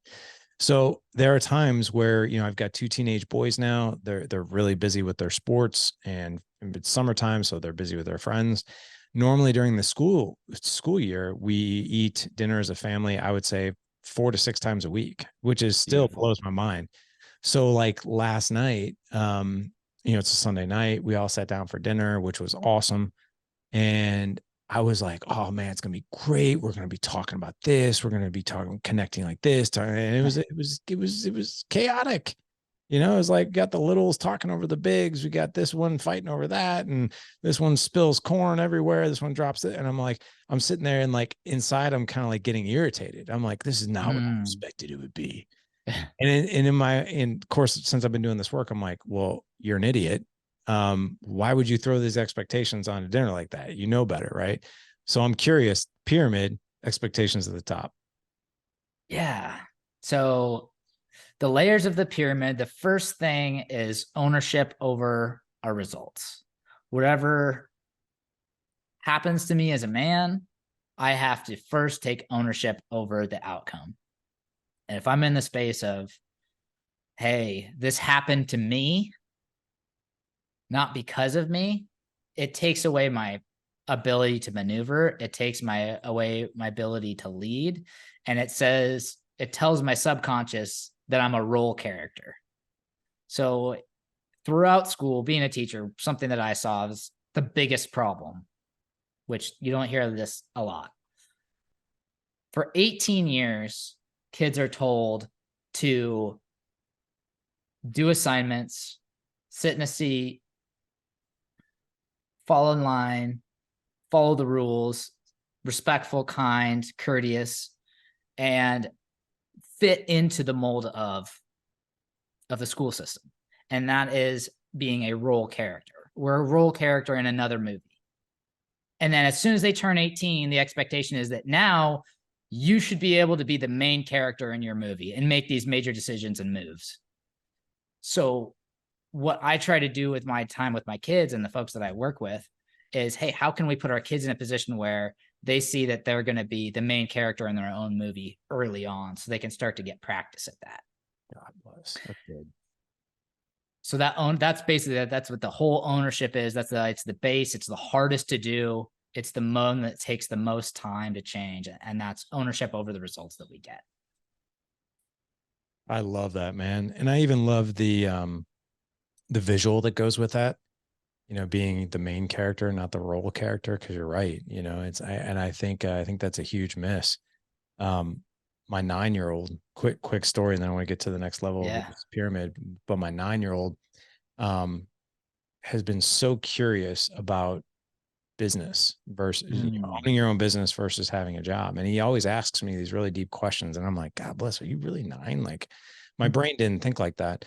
So there are times where, I've got 2 teenage boys now. They're really busy with their sports, and it's summertime, so they're busy with their friends. Normally during the school year, we eat dinner as a family, I would say 4 to 6 times a week, which is still blows my mind. So, like, last night, it's a Sunday night. We all sat down for dinner, which was awesome. And I was like, oh man, it's going to be great. We're going to be talking about this. We're going to be connecting like this. And it was chaotic. It was like, got the littles talking over the bigs. We got this one fighting over that. And this one spills corn everywhere. This one drops it. And I'm like, I'm sitting there, and, like, inside, I'm kind of like getting irritated. I'm like, this is not what I expected it would be. And of course, since I've been doing this work, I'm like, well, you're an idiot. Why would you throw these expectations on a dinner like that? You know better, right? So I'm curious, pyramid, expectations at the top. Yeah. So the layers of the pyramid, the first thing is ownership over our results. Whatever happens to me as a man, I have to first take ownership over the outcome. And if I'm in the space of, hey, this happened to me, not because of me, it takes away my ability to maneuver. It takes away my ability to lead. And it tells my subconscious that I'm a role character. So throughout school, being a teacher, something that I saw was the biggest problem, which you don't hear this a lot. For 18 years, kids are told to do assignments, sit in a seat, fall in line, follow the rules, respectful, kind, courteous, and fit into the mold of the school system. And that is being a role character. We're a role character in another movie. And then as soon as they turn 18, the expectation is that now you should be able to be the main character in your movie and make these major decisions and moves. So what I try to do with my time with my kids and the folks that I work with is, hey, how can we put our kids in a position where they see that they're going to be the main character in their own movie early on, so they can start to get practice at that. God bless. That's good. So that's basically that's what the whole ownership is. It's the base. It's the hardest to do. It's the one that takes the most time to change, and that's ownership over the results that we get. I love that, man. And I even love the visual that goes with that, you know, being the main character, not the role character. Cause you're right. You know, I think that's a huge miss. My 9-year-old, quick story. And then I want to get to the next level of this pyramid, but my 9-year-old, has been so curious about business versus you know, owning your own business versus having a job. And he always asks me these really deep questions. And I'm like, God bless, are you really 9? Like my brain didn't think like that.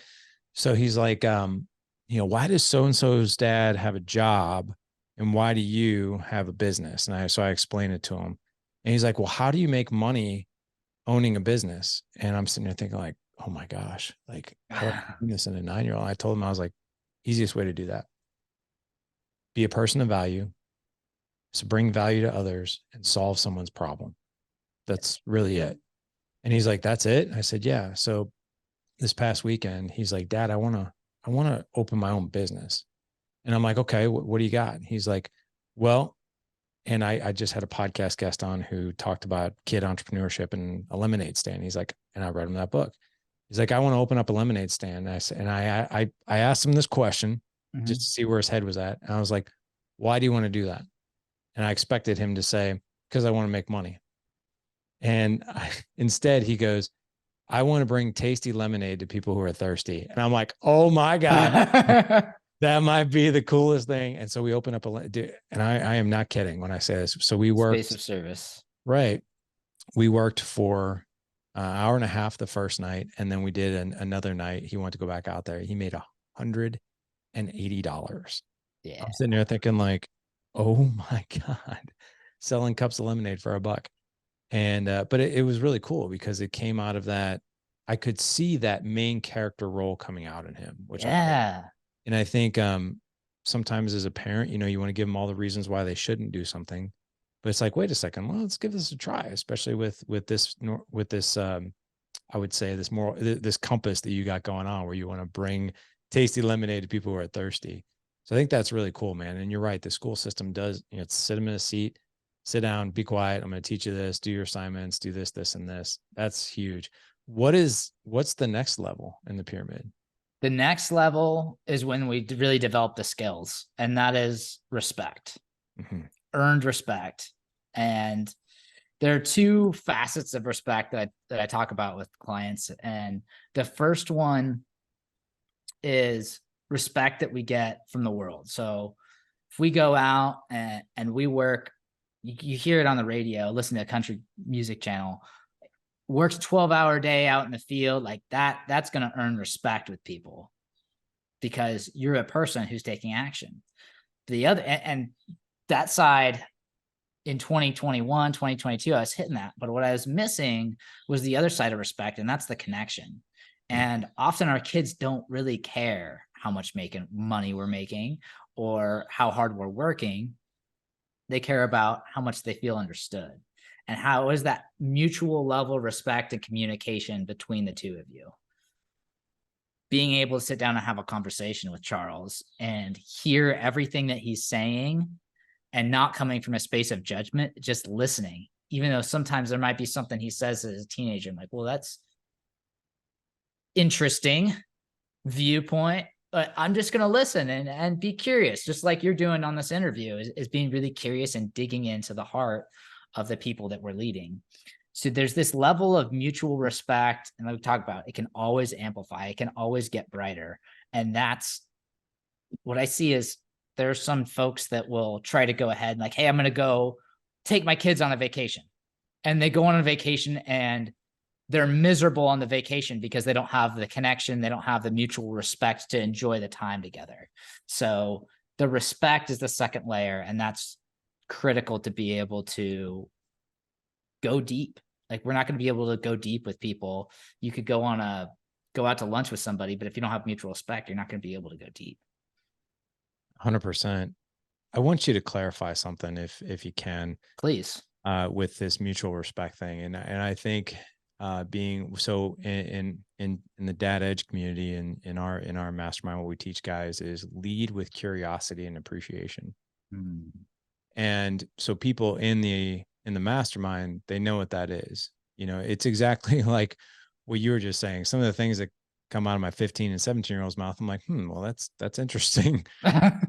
So he's like, you know, why does so-and-so's dad have a job and why do you have a business? And so I explained it to him and he's like, well, how do you make money owning a business? And I'm sitting there thinking like, oh my gosh, like how do I do this in a 9-year-old? I told him, I was like, easiest way to do that. Be a person of value. So bring value to others and solve someone's problem. That's really it. And he's like, that's it. I said, yeah. So this past weekend, he's like, Dad, I want to open my own business. And I'm like, okay, what do you got? He's like, well, and I just had a podcast guest on who talked about kid entrepreneurship and a lemonade stand. He's like, and I read him that book. He's like, I want to open up a lemonade stand. And I said, and I asked him this question just to see where his head was at. And I was like, why do you want to do that? And I expected him to say, because I want to make money. And instead he goes, I want to bring tasty lemonade to people who are thirsty. And I'm like, oh my God, that might be the coolest thing. And so we open up and I am not kidding when I say this. So we worked. Space of service. Right. We worked for an hour and a half the first night. And then we did another night. He wanted to go back out there. He made $180. Yeah. I'm sitting there thinking like, oh my God, selling cups of lemonade for $1. And, but it was really cool because it came out of that. I could see that main character role coming out in him, which and I think, sometimes as a parent, you know, you want to give them all the reasons why they shouldn't do something, but it's like, wait a second, well, let's give this a try, especially with this, I would say this compass that you got going on where you want to bring tasty lemonade to people who are thirsty. So I think that's really cool, man. And you're right. The school system does, you know, sit them in a seat, sit down, be quiet. I'm going to teach you this, do your assignments, do this, this, and this. That's huge. What's the next level in the pyramid? The next level is when we really develop the skills, and that is respect, earned respect. And there are two facets of respect that I talk about with clients. And the first one is respect that we get from the world. So if we go out and we work, you hear it on the radio, listen to a country music channel, works 12-hour day out in the field, like that's going to earn respect with people because you're a person who's taking action. The other, and that side in 2021, 2022, I was hitting that. But what I was missing was the other side of respect, and that's the connection. And often our kids don't really care how much money we're making or how hard we're working. They care about how much they feel understood and how is that mutual level of respect and communication between the two of you. Being able to sit down and have a conversation with Charles and hear everything that he's saying and not coming from a space of judgment, just listening, even though sometimes there might be something he says as a teenager. I'm like, well, that's interesting viewpoint, but I'm just going to listen and be curious, just like you're doing on this interview, is being really curious and digging into the heart of the people that we're leading. So there's this level of mutual respect, and like we talked about, it can always amplify, it can always get brighter. And that's what I see is there's some folks that will try to go ahead and like, hey, I'm going to go take my kids on a vacation, and they go on a vacation and they're miserable on the vacation because they don't have the connection. They don't have the mutual respect to enjoy the time together. So the respect is the second layer, and that's critical to be able to go deep. Like, we're not going to be able to go deep with people. You could go out to lunch with somebody, but if you don't have mutual respect, you're not going to be able to go deep. 100%. I want you to clarify something if you can, Please. with this mutual respect thing. And I think being so in the dad edge community and in our mastermind, what we teach guys is lead with curiosity and appreciation. Mm. And so people in the mastermind, they know what that is. You know, it's exactly like what you were just saying. Some of the things that come out of my 15 and 17-year-old's mouth, I'm like, well, that's interesting.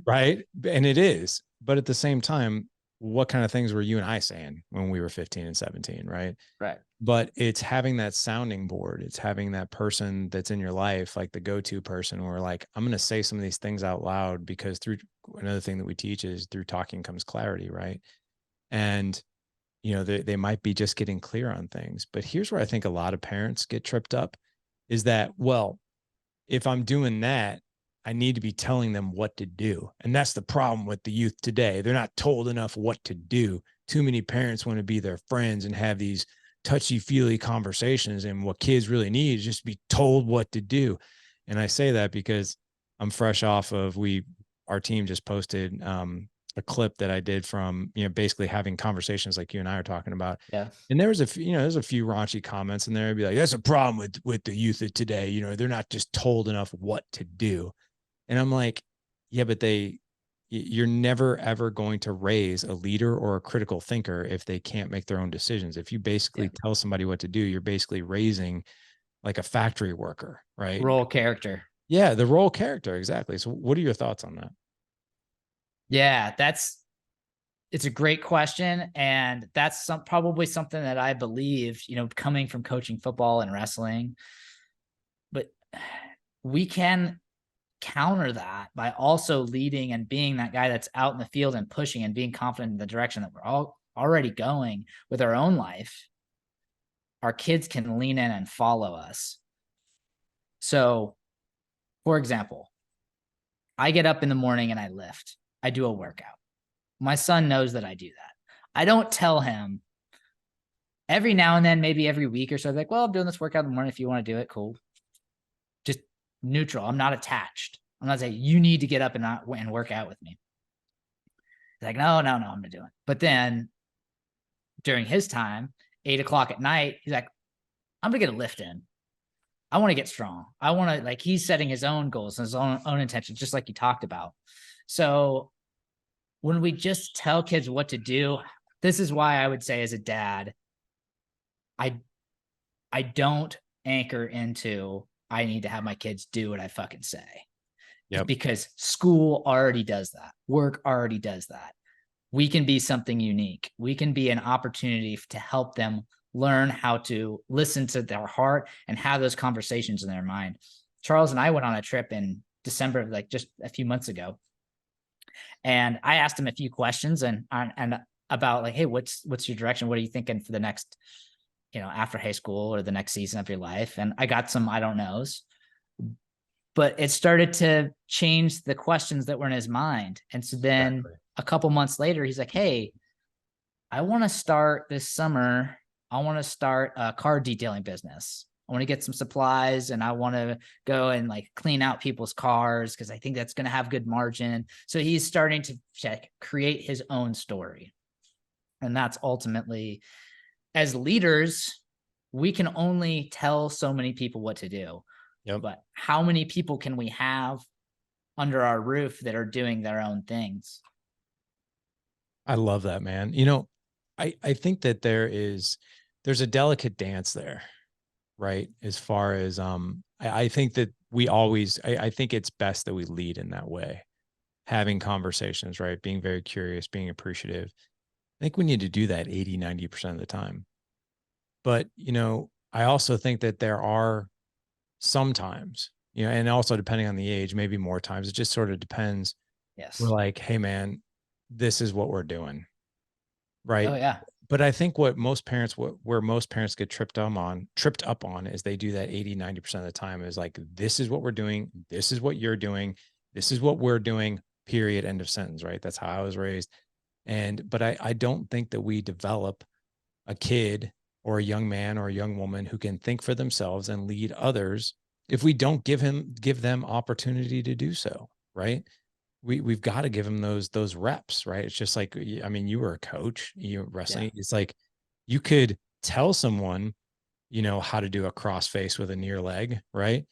Right. And it is. But at the same time, what kind of things were you and I saying when we were 15 and 17? Right. Right. But it's having that sounding board. It's having that person that's in your life, like the go-to person where like, I'm going to say some of these things out loud, because through another thing that we teach is through talking comes clarity. Right. And, you know, they might be just getting clear on things, but here's where I think a lot of parents get tripped up is that, well, if I'm doing that, I need to be telling them what to do. And that's the problem with the youth today. They're not told enough what to do. Too many parents want to be their friends and have these touchy-feely conversations. And what kids really need is just to be told what to do. And I say that because I'm fresh off of our team just posted a clip that I did from, you know, basically having conversations like you and I are talking about. Yeah. And there was there's a few raunchy comments in there. I'd be like, that's a problem with the youth of today. You know, they're not just told enough what to do. And I'm like, yeah, but you're never, ever going to raise a leader or a critical thinker if they can't make their own decisions. If you basically tell somebody what to do, you're basically raising like a factory worker, right? Role character. Yeah, the role character. Exactly. So what are your thoughts on that? Yeah, it's a great question. And that's probably something that I believe, coming from coaching football and wrestling, but we can counter that by also leading and being that guy that's out in the field and pushing and being confident in the direction that we're all already going with our own life. Our kids can lean in and follow us. So, for example, I get up in the morning and I lift. I do a workout. My son knows that I do that. I don't tell him every now and then, maybe every week or so, like, well, I'm doing this workout in the morning. If you want to do it, cool. Just neutral. I'm not attached. I'm not saying you need to get up and work out with me. He's like, no, I'm going to do it. But then during his time, 8:00 at night, he's like, I'm going to get a lift in. I want to get strong. I want to, like, he's setting his own goals and his own intentions, just like you talked about. So when we just tell kids what to do, this is why I would say as a dad, I don't anchor into, I need to have my kids do what I fucking say. Yep. Because school already does that. Work already does that. We can be something unique. We can be an opportunity to help them learn how to listen to their heart and have those conversations in their mind. Charles and I went on a trip in December, like just a few months ago. And I asked him a few questions and about like, hey, what's your direction? What are you thinking for the next, after high school or the next season of your life? And I got some I don't knows, but it started to change the questions that were in his mind. And so then a couple months later, he's like, hey, I want to start this summer. I want to start a car detailing business. I want to get some supplies and I want to go and like clean out people's cars because I think that's going to have good margin. So he's starting to create his own story. And that's ultimately, as leaders, we can only tell so many people what to do. Yep. But how many people can we have under our roof that are doing their own things? I love that, man. I think that there's a delicate dance there, right? As far as I think that I think it's best that we lead in that way, having conversations, right? Being very curious, being appreciative. I think we need to do that 80-90% of the time. But I also think that there are sometimes, and also depending on the age, maybe more times, it just sort of depends. Yes. We're like, hey man, this is what we're doing. right? Oh yeah. But I think where most parents get tripped up on is they do that 80-90% of the time is like, this is what we're doing. This is what you're doing. This is what we're doing, period, end of sentence, right? That's how I was raised. But I don't think that we develop a kid or a young man or a young woman who can think for themselves and lead others if we don't give them opportunity to do so, right? We've got to give them those reps, right? It's just like, I mean, you were a coach, you Yeah. wrestling. It's like you could tell someone, how to do a cross face with a near leg, right?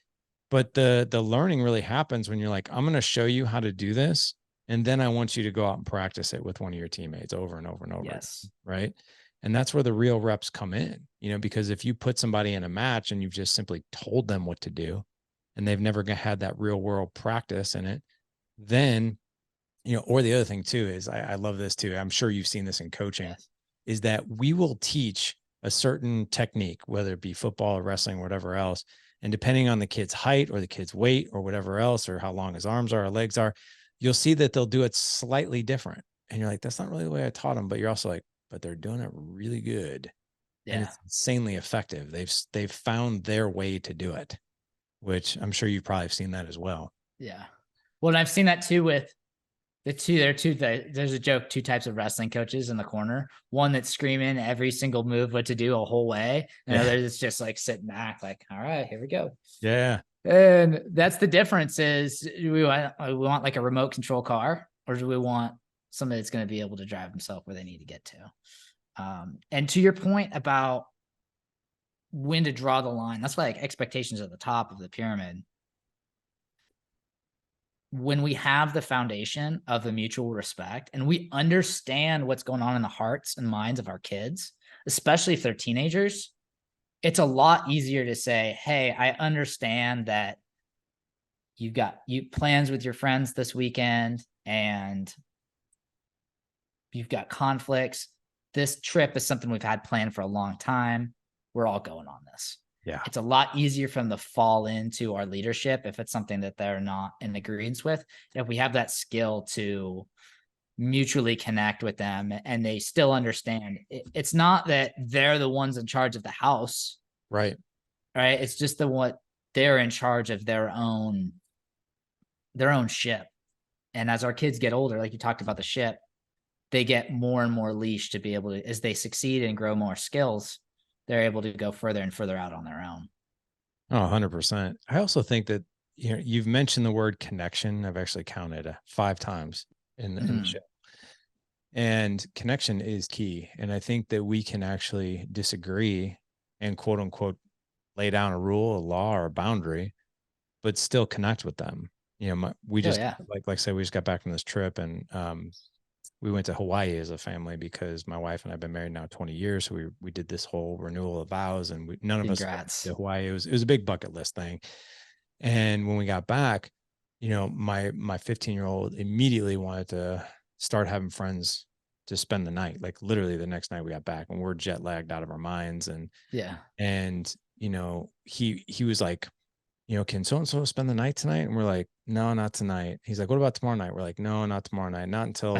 But the learning really happens when you're like, I'm going to show you how to do this, and then I want you to go out and practice it with one of your teammates over and over and over Yes. again, right? And that's where the real reps come in, because if you put somebody in a match and you've just simply told them what to do, and they've never had that real world practice in it, then, or the other thing too is, I love this too. I'm sure you've seen this in coaching, Yes. is that we will teach a certain technique, whether it be football or wrestling, or whatever else. And depending on the kid's height or the kid's weight or whatever else, or how long his arms are or legs are, you'll see that they'll do it slightly different. And you're like, that's not really the way I taught them. But you're also like, but they're doing it really good. And Yeah. it's insanely effective. They've found their way to do it, which I'm sure you've probably seen that as well. Yeah. Well, and I've seen that too with there's a joke, two types of wrestling coaches in the corner. One that's screaming every single move what to do a whole way. And Yeah. another that's just like sitting back, like, all right, here we go. Yeah. And that's the difference is do we want like a remote control car, or do we want somebody that's going to be able to drive themselves where they need to get to? And to your point about when to draw the line, that's why like expectations are at the top of the pyramid. When we have the foundation of the mutual respect and we understand what's going on in the hearts and minds of our kids, especially if they're teenagers, it's a lot easier to say, hey, I understand that you've got plans with your friends this weekend and you've got conflicts. This trip is something we've had planned for a long time. We're all going on this. Yeah. It's a lot easier for them to fall into our leadership if it's something that they're not in agreement with. And if we have that skill to mutually connect with them and they still understand, it's not that they're the ones in charge of the house, Right. right? It's just what they're in charge of their own ship. And as our kids get older, like you talked about the ship, they get more and more leash to be able to, as they succeed and grow more skills, they're able to go further and further out on their own. Oh, 100%. I also think that, you've mentioned the word connection. I've actually counted 5 times in the show. And connection is key. And I think that we can actually disagree and quote unquote lay down a rule, a law, or a boundary, but still connect with them. We just, like I said, we just got back from this trip, and we went to Hawaii as a family because my wife and I've been married now 20 years. So we did this whole renewal of vows, and none of us went to Hawaii. It was a big bucket list thing. And when we got back, my 15-year-old immediately wanted to start having friends to spend the night. Like literally the next night we got back, and we're jet lagged out of our minds. And he was like, can so-and-so spend the night tonight? And we're like, no, not tonight. He's like, what about tomorrow night? We're like, no, not tomorrow night. Not until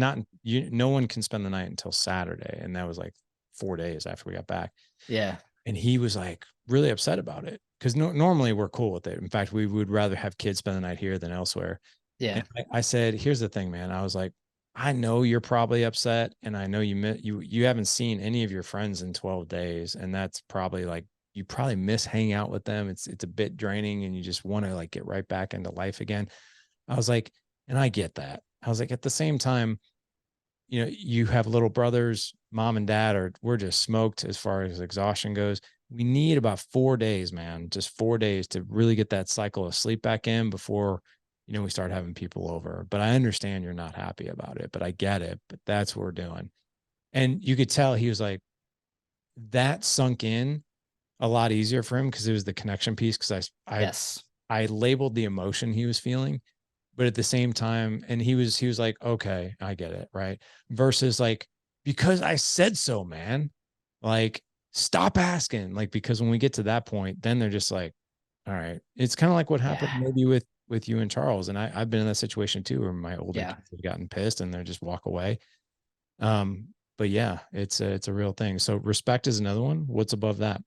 no one can spend the night until Saturday. And that was like 4 days after we got back. Yeah. And he was like really upset about it because normally we're cool with it. In fact, we would rather have kids spend the night here than elsewhere. Yeah. And I said, here's the thing, man. I was like, I know you're probably upset, and I know you haven't seen any of your friends in 12 days. And that's probably like, you probably miss hanging out with them. It's a bit draining, and you just want to like get right back into life again. I was like, and I get that. I was like, at the same time, you have little brothers, mom and dad we're just smoked as far as exhaustion goes. We need about 4 days, man, just 4 days to really get that cycle of sleep back in before, we start having people over. But I understand you're not happy about it, but I get it. But that's what we're doing. And you could tell he was like, that sunk in a lot easier for him because it was the connection piece. Because I labeled the emotion he was feeling, but at the same time, and he was like, okay, I get it, right? Versus like, because I said so, man. Like, stop asking. Like, because when we get to that point, then they're just like, all right. It's kind of like what happened maybe with you and Charles. And I've been in that situation too, where my older kids have gotten pissed and they just walk away. but yeah, it's a real thing. So respect is another one. What's above that?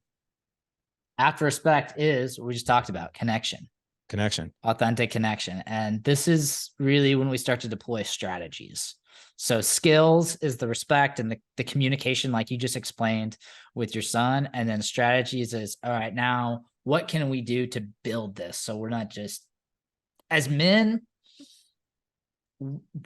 After respect is what we just talked about, connection, Connection. authentic connection. And this is really when we start to deploy strategies. So skills is the respect and the communication, like you just explained with your son. And then strategies is, all right, now what can we do to build this? So we're not just, as men,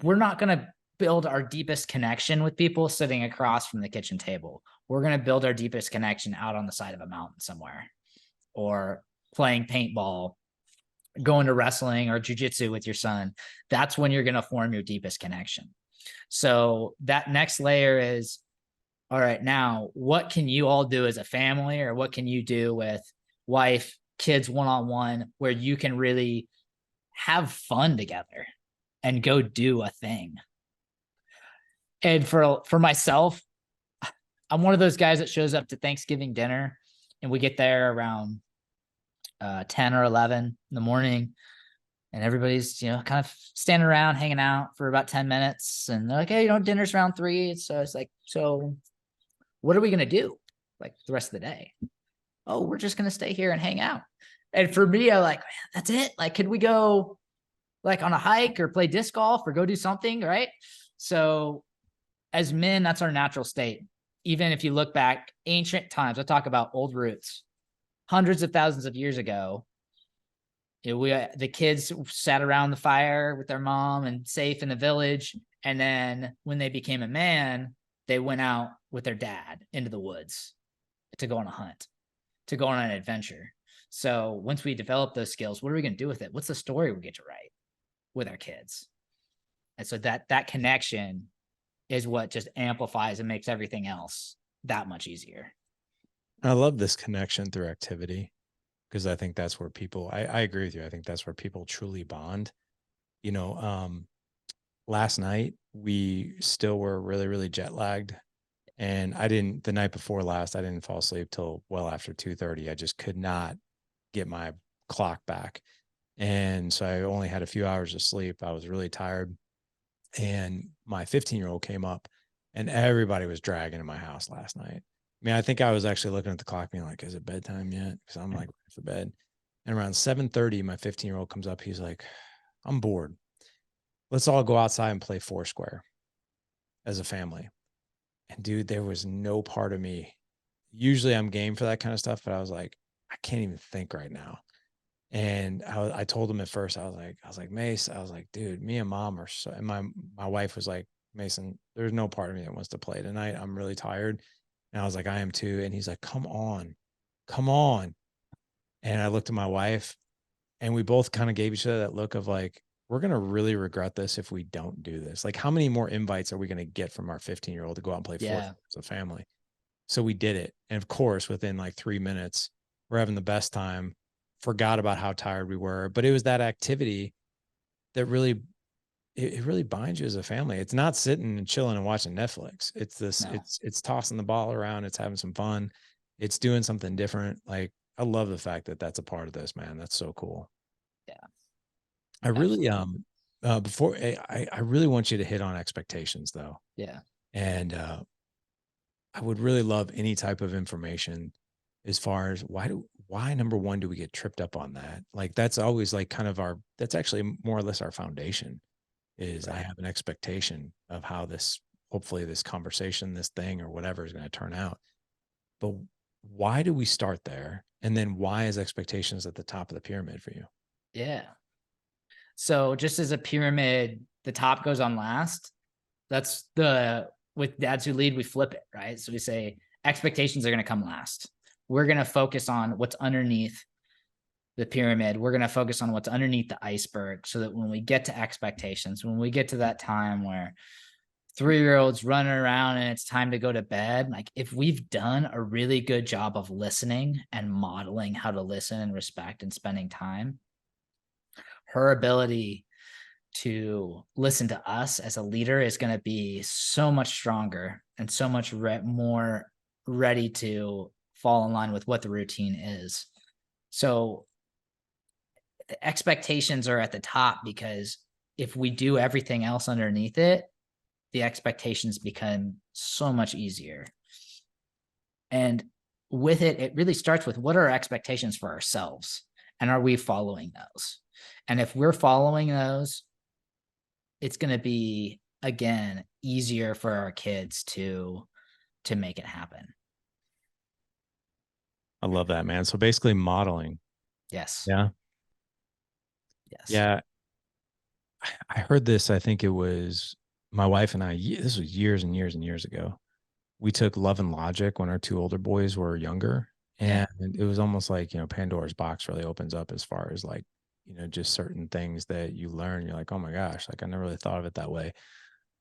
we're not going to build our deepest connection with people sitting across from the kitchen table. We're going to build our deepest connection out on the side of a mountain somewhere, or playing paintball, going to wrestling or jujitsu with your son. That's when you're going to form your deepest connection. So that next layer is, all right, now what can you all do as a family, or what can you do with wife, kids, one-on-one, where you can really have fun together and go do a thing. And for myself, I'm one of those guys that shows up to Thanksgiving dinner and we get there around 10 or 11 in the morning, and everybody's, kind of standing around hanging out for about 10 minutes, and they're like, hey, dinner's around 3. So it's like, so what are we going to do like the rest of the day? Oh, we're just going to stay here and hang out. And for me, I'm like, that's it. Like, could we go like on a hike or play disc golf or go do something? Right. So as men, that's our natural state. Even if you look back ancient times, I talk about old roots, hundreds of thousands of years ago, the kids sat around the fire with their mom and safe in the village. And then when they became a man, they went out with their dad into the woods to go on a hunt, to go on an adventure. So once we develop those skills, what are we going to do with it? What's the story we get to write with our kids? And so that connection is what just amplifies and makes everything else that much easier. I love this connection through activity, because I think that's where people, I agree with you. I think that's where people truly bond. Last night we still were really, really jet lagged. And the night before last, I didn't fall asleep till well after 2:30. I just could not get my clock back. And so I only had a few hours of sleep. I was really tired. And my 15-year-old came up, and everybody was dragging in my house last night. I mean, I think I was actually looking at the clock being like, is it bedtime yet? Because I'm like ready for bed. And around 7:30, my 15-year-old comes up. He's like, I'm bored. Let's all go outside and play Foursquare as a family. And dude, there was no part of me. Usually I'm game for that kind of stuff, but I was like, I can't even think right now. And I told him at first, I was like, Mace, I was like, dude, me and mom are so, and my wife was like, Mason, there's no part of me that wants to play tonight. I'm really tired. And I was like, I am too. And he's like, come on, come on. And I looked at my wife, and we both kind of gave each other that look of like, we're going to really regret this if we don't do this. Like, how many more invites are we going to get from our 15-year-old to go out and play Foursquare as a family? So we did it. And of course, within like 3 minutes, we're having the best time, forgot about how tired we were. But it was that activity that really, it really binds you as a family. It's not sitting and chilling and watching Netflix. It's this, No. it's tossing the ball around. It's having some fun. It's doing something different. Like, I love the fact that that's a part of this, man. That's so cool. Yeah. I really, Absolutely. before I really want you to hit on expectations though. Yeah. And, I would really love any type of information as far as why number one, do we get tripped up on that? Like, that's always like kind of that's actually more or less our foundation is I Right. have an expectation of how hopefully this conversation, this thing or whatever is going to turn out. But why do we start there? And then why is expectations at the top of the pyramid for you? Yeah. So just as a pyramid, the top goes on last. That's with dads who lead, we flip it, right? So we say expectations are going to come last. We're going to focus on what's underneath the pyramid. We're going to focus on what's underneath the iceberg, so that when we get to expectations, when we get to that time where 3-year-olds running around and it's time to go to bed, like if we've done a really good job of listening and modeling how to listen and respect and spending time, her ability to listen to us as a leader is going to be so much stronger and so much more ready to fall in line with what the routine is. So the expectations are at the top, because if we do everything else underneath it, the expectations become so much easier. And with it, it really starts with what are our expectations for ourselves? And are we following those? And if we're following those, it's going to be, again, easier for our kids to make it happen. I love that, man. So basically modeling. Yes. Yeah. Yes. Yeah. I heard this. I think it was my wife and I, this was years and years and years ago. We took Love and Logic when our two older boys were younger. Yeah. And it was almost like, Pandora's box really opens up as far as like, just certain things that you learn. You're like, oh my gosh, like I never really thought of it that way.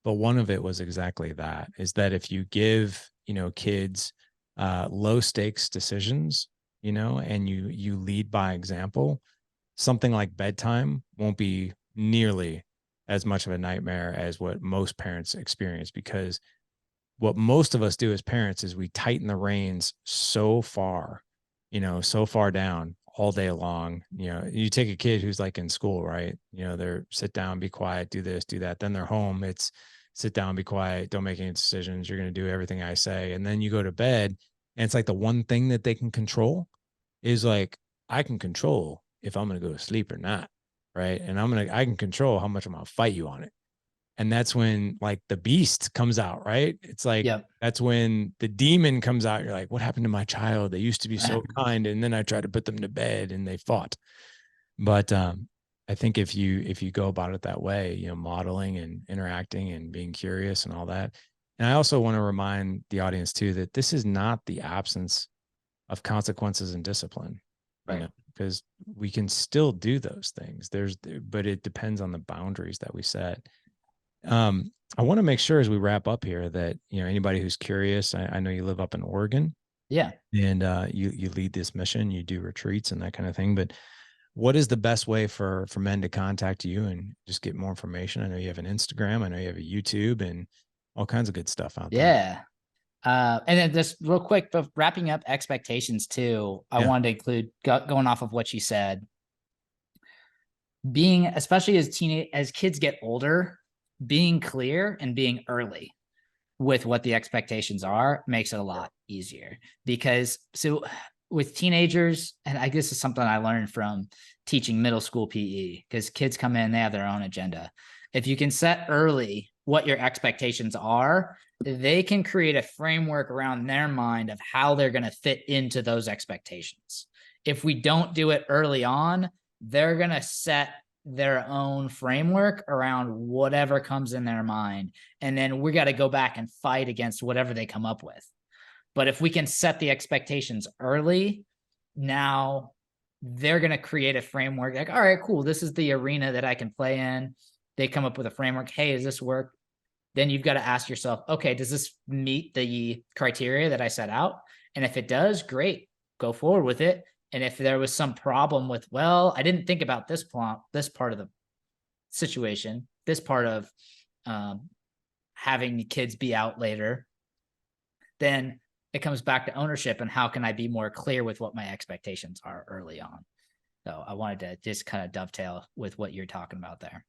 But one of it was exactly that, is that if you give, kids low stakes decisions, and you lead by example, something like bedtime won't be nearly as much of a nightmare as what most parents experience, because what most of us do as parents is we tighten the reins so far down all day long. You take a kid who's like in school, right? They're sit down, be quiet, do this, do that. Then they're home. It's sit down, be quiet, don't make any decisions. You're going to do everything I say. And then you go to bed, and it's like the one thing that they can control is like, I can control if I'm going to go to sleep or not. Right. And I can control how much I'm going to fight you on it. And that's when like the beast comes out, right? It's like, Yep. that's when the demon comes out. You're like, what happened to my child? They used to be so kind. And then I tried to put them to bed and they fought. But I think if you go about it that way, modeling and interacting and being curious and all that. And I also want to remind the audience too, that this is not the absence of consequences and discipline, Right. because we can still do those things. But it depends on the boundaries that we set. I want to make sure as we wrap up here that, anybody who's curious, I know you live up in Oregon, Yeah. and you lead this mission, you do retreats and that kind of thing. But what is the best way for men to contact you and just get more information? I know you have an Instagram, I know you have a YouTube, and all kinds of good stuff out there. Yeah. And then just real quick, but wrapping up expectations too, I Yeah. wanted to include going off of what you said, being, especially as kids get older, being clear and being early with what the expectations are makes it a lot easier. Because so with teenagers, and I guess it's something I learned from teaching middle school PE, because kids come in, they have their own agenda. If you can set early what your expectations are, they can create a framework around their mind of how they're going to fit into those expectations. If we don't do it early on, they're going to set their own framework around whatever comes in their mind. And then we got to go back and fight against whatever they come up with. But if we can set the expectations early, now they're going to create a framework like, all right, cool. This is the arena that I can play in. They come up with a framework. Hey, does this work? Then you've got to ask yourself, okay, does this meet the criteria that I set out? And if it does, great, go forward with it. And if there was some problem with, well, I didn't think about this part of the situation, this part of having the kids be out later, then it comes back to ownership and how can I be more clear with what my expectations are early on. So I wanted to just kind of dovetail with what you're talking about there.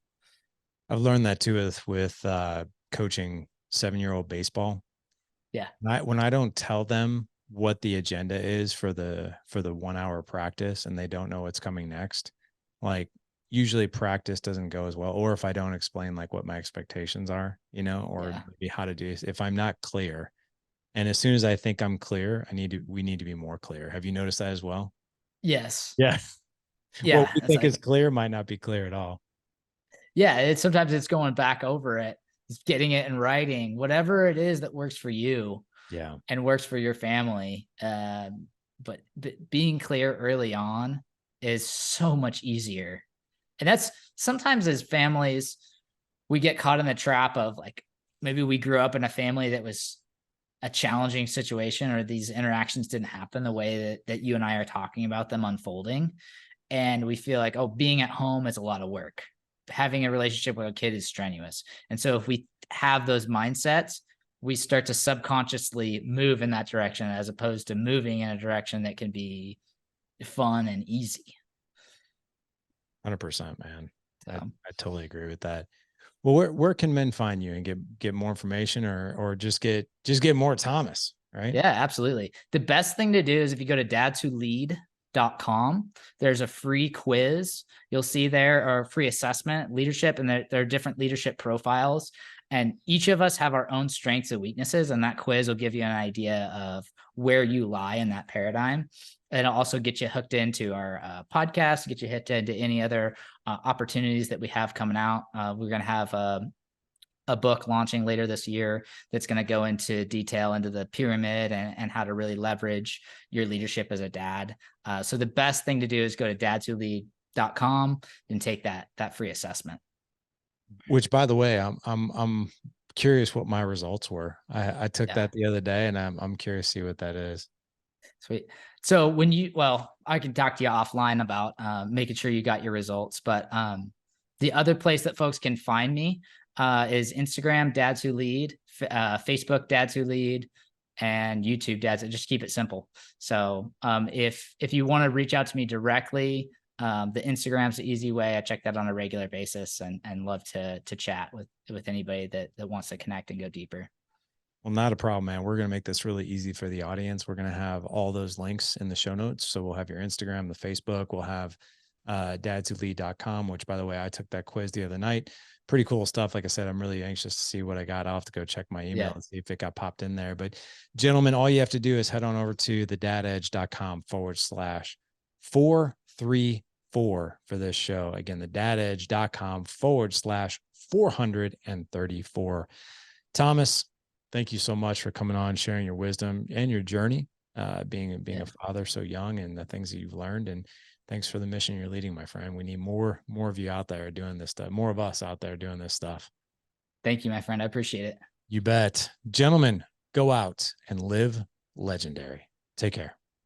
I've learned that too with coaching 7-year-old baseball. Yeah. When I don't tell them what the agenda is for the 1 hour practice and they don't know what's coming next, like usually practice doesn't go as well. Or if I don't explain like what my expectations are, or maybe how to do this, if I'm not clear. And as soon as I think I'm clear, we need to be more clear. Have you noticed that as well? Yes. Yeah. What Yeah. we It's think like, is clear might not be clear at all. yeah, sometimes it's going back over it, it's getting it in writing, whatever it is that works for you. Yeah. And works for your family. But being clear early on is so much easier. And that's sometimes as families, we get caught in the trap of like, maybe we grew up in a family that was a challenging situation, or these interactions didn't happen the way that you and I are talking about them unfolding. And we feel like, oh, being at home is a lot of work. Having a relationship with a kid is strenuous. And so if we have those mindsets, we start to subconsciously move in that direction as opposed to moving in a direction that can be fun and easy. 100%, man. So, I totally agree with that. Well, where can men find you and get more information, or just get more Thomas, right? Yeah, absolutely. The best thing to do is if you go to dadswholead.com, there's a free quiz. You'll see there, or a free assessment, leadership, and there are different leadership profiles. And each of us have our own strengths and weaknesses. And that quiz will give you an idea of where you lie in that paradigm. And it'll also get you hooked into our podcast, get you hooked into any other opportunities that we have coming out. We're going to have a book launching later this year that's going to go into detail into the pyramid and how to really leverage your leadership as a dad. So the best thing to do is go to dadswholead.com and take that free assessment. Which, by the way, I'm curious what my results were. I took that the other day, and I'm curious to see what that is. Sweet. So I can talk to you offline about making sure you got your results, but the other place that folks can find me is Instagram, Dads Who Lead, Facebook, Dads Who Lead, and YouTube, Dads. Just keep it simple. So if you want to reach out to me directly, the Instagram's the easy way. I check that on a regular basis and love to chat with anybody that wants to connect and go deeper. Well, not a problem, man. We're going to make this really easy for the audience. We're going to have all those links in the show notes. So we'll have your Instagram, the Facebook, we'll have dadswholead.com, which, by the way, I took that quiz the other night. Pretty cool stuff. Like I said, I'm really anxious to see what I got. I'll have to go check my email and see if it got popped in there. But gentlemen, all you have to do is head on over to thedadedge.com/434 for this show. Again, thedadedge.com/434. Thomas, thank you so much for coming on, sharing your wisdom and your journey, being a father so young, and the things that you've learned. And thanks for the mission you're leading, my friend. We need more of you out there doing this stuff, more of us out there doing this stuff. Thank you, my friend. I appreciate it. You bet. Gentlemen, go out and live legendary. Take care.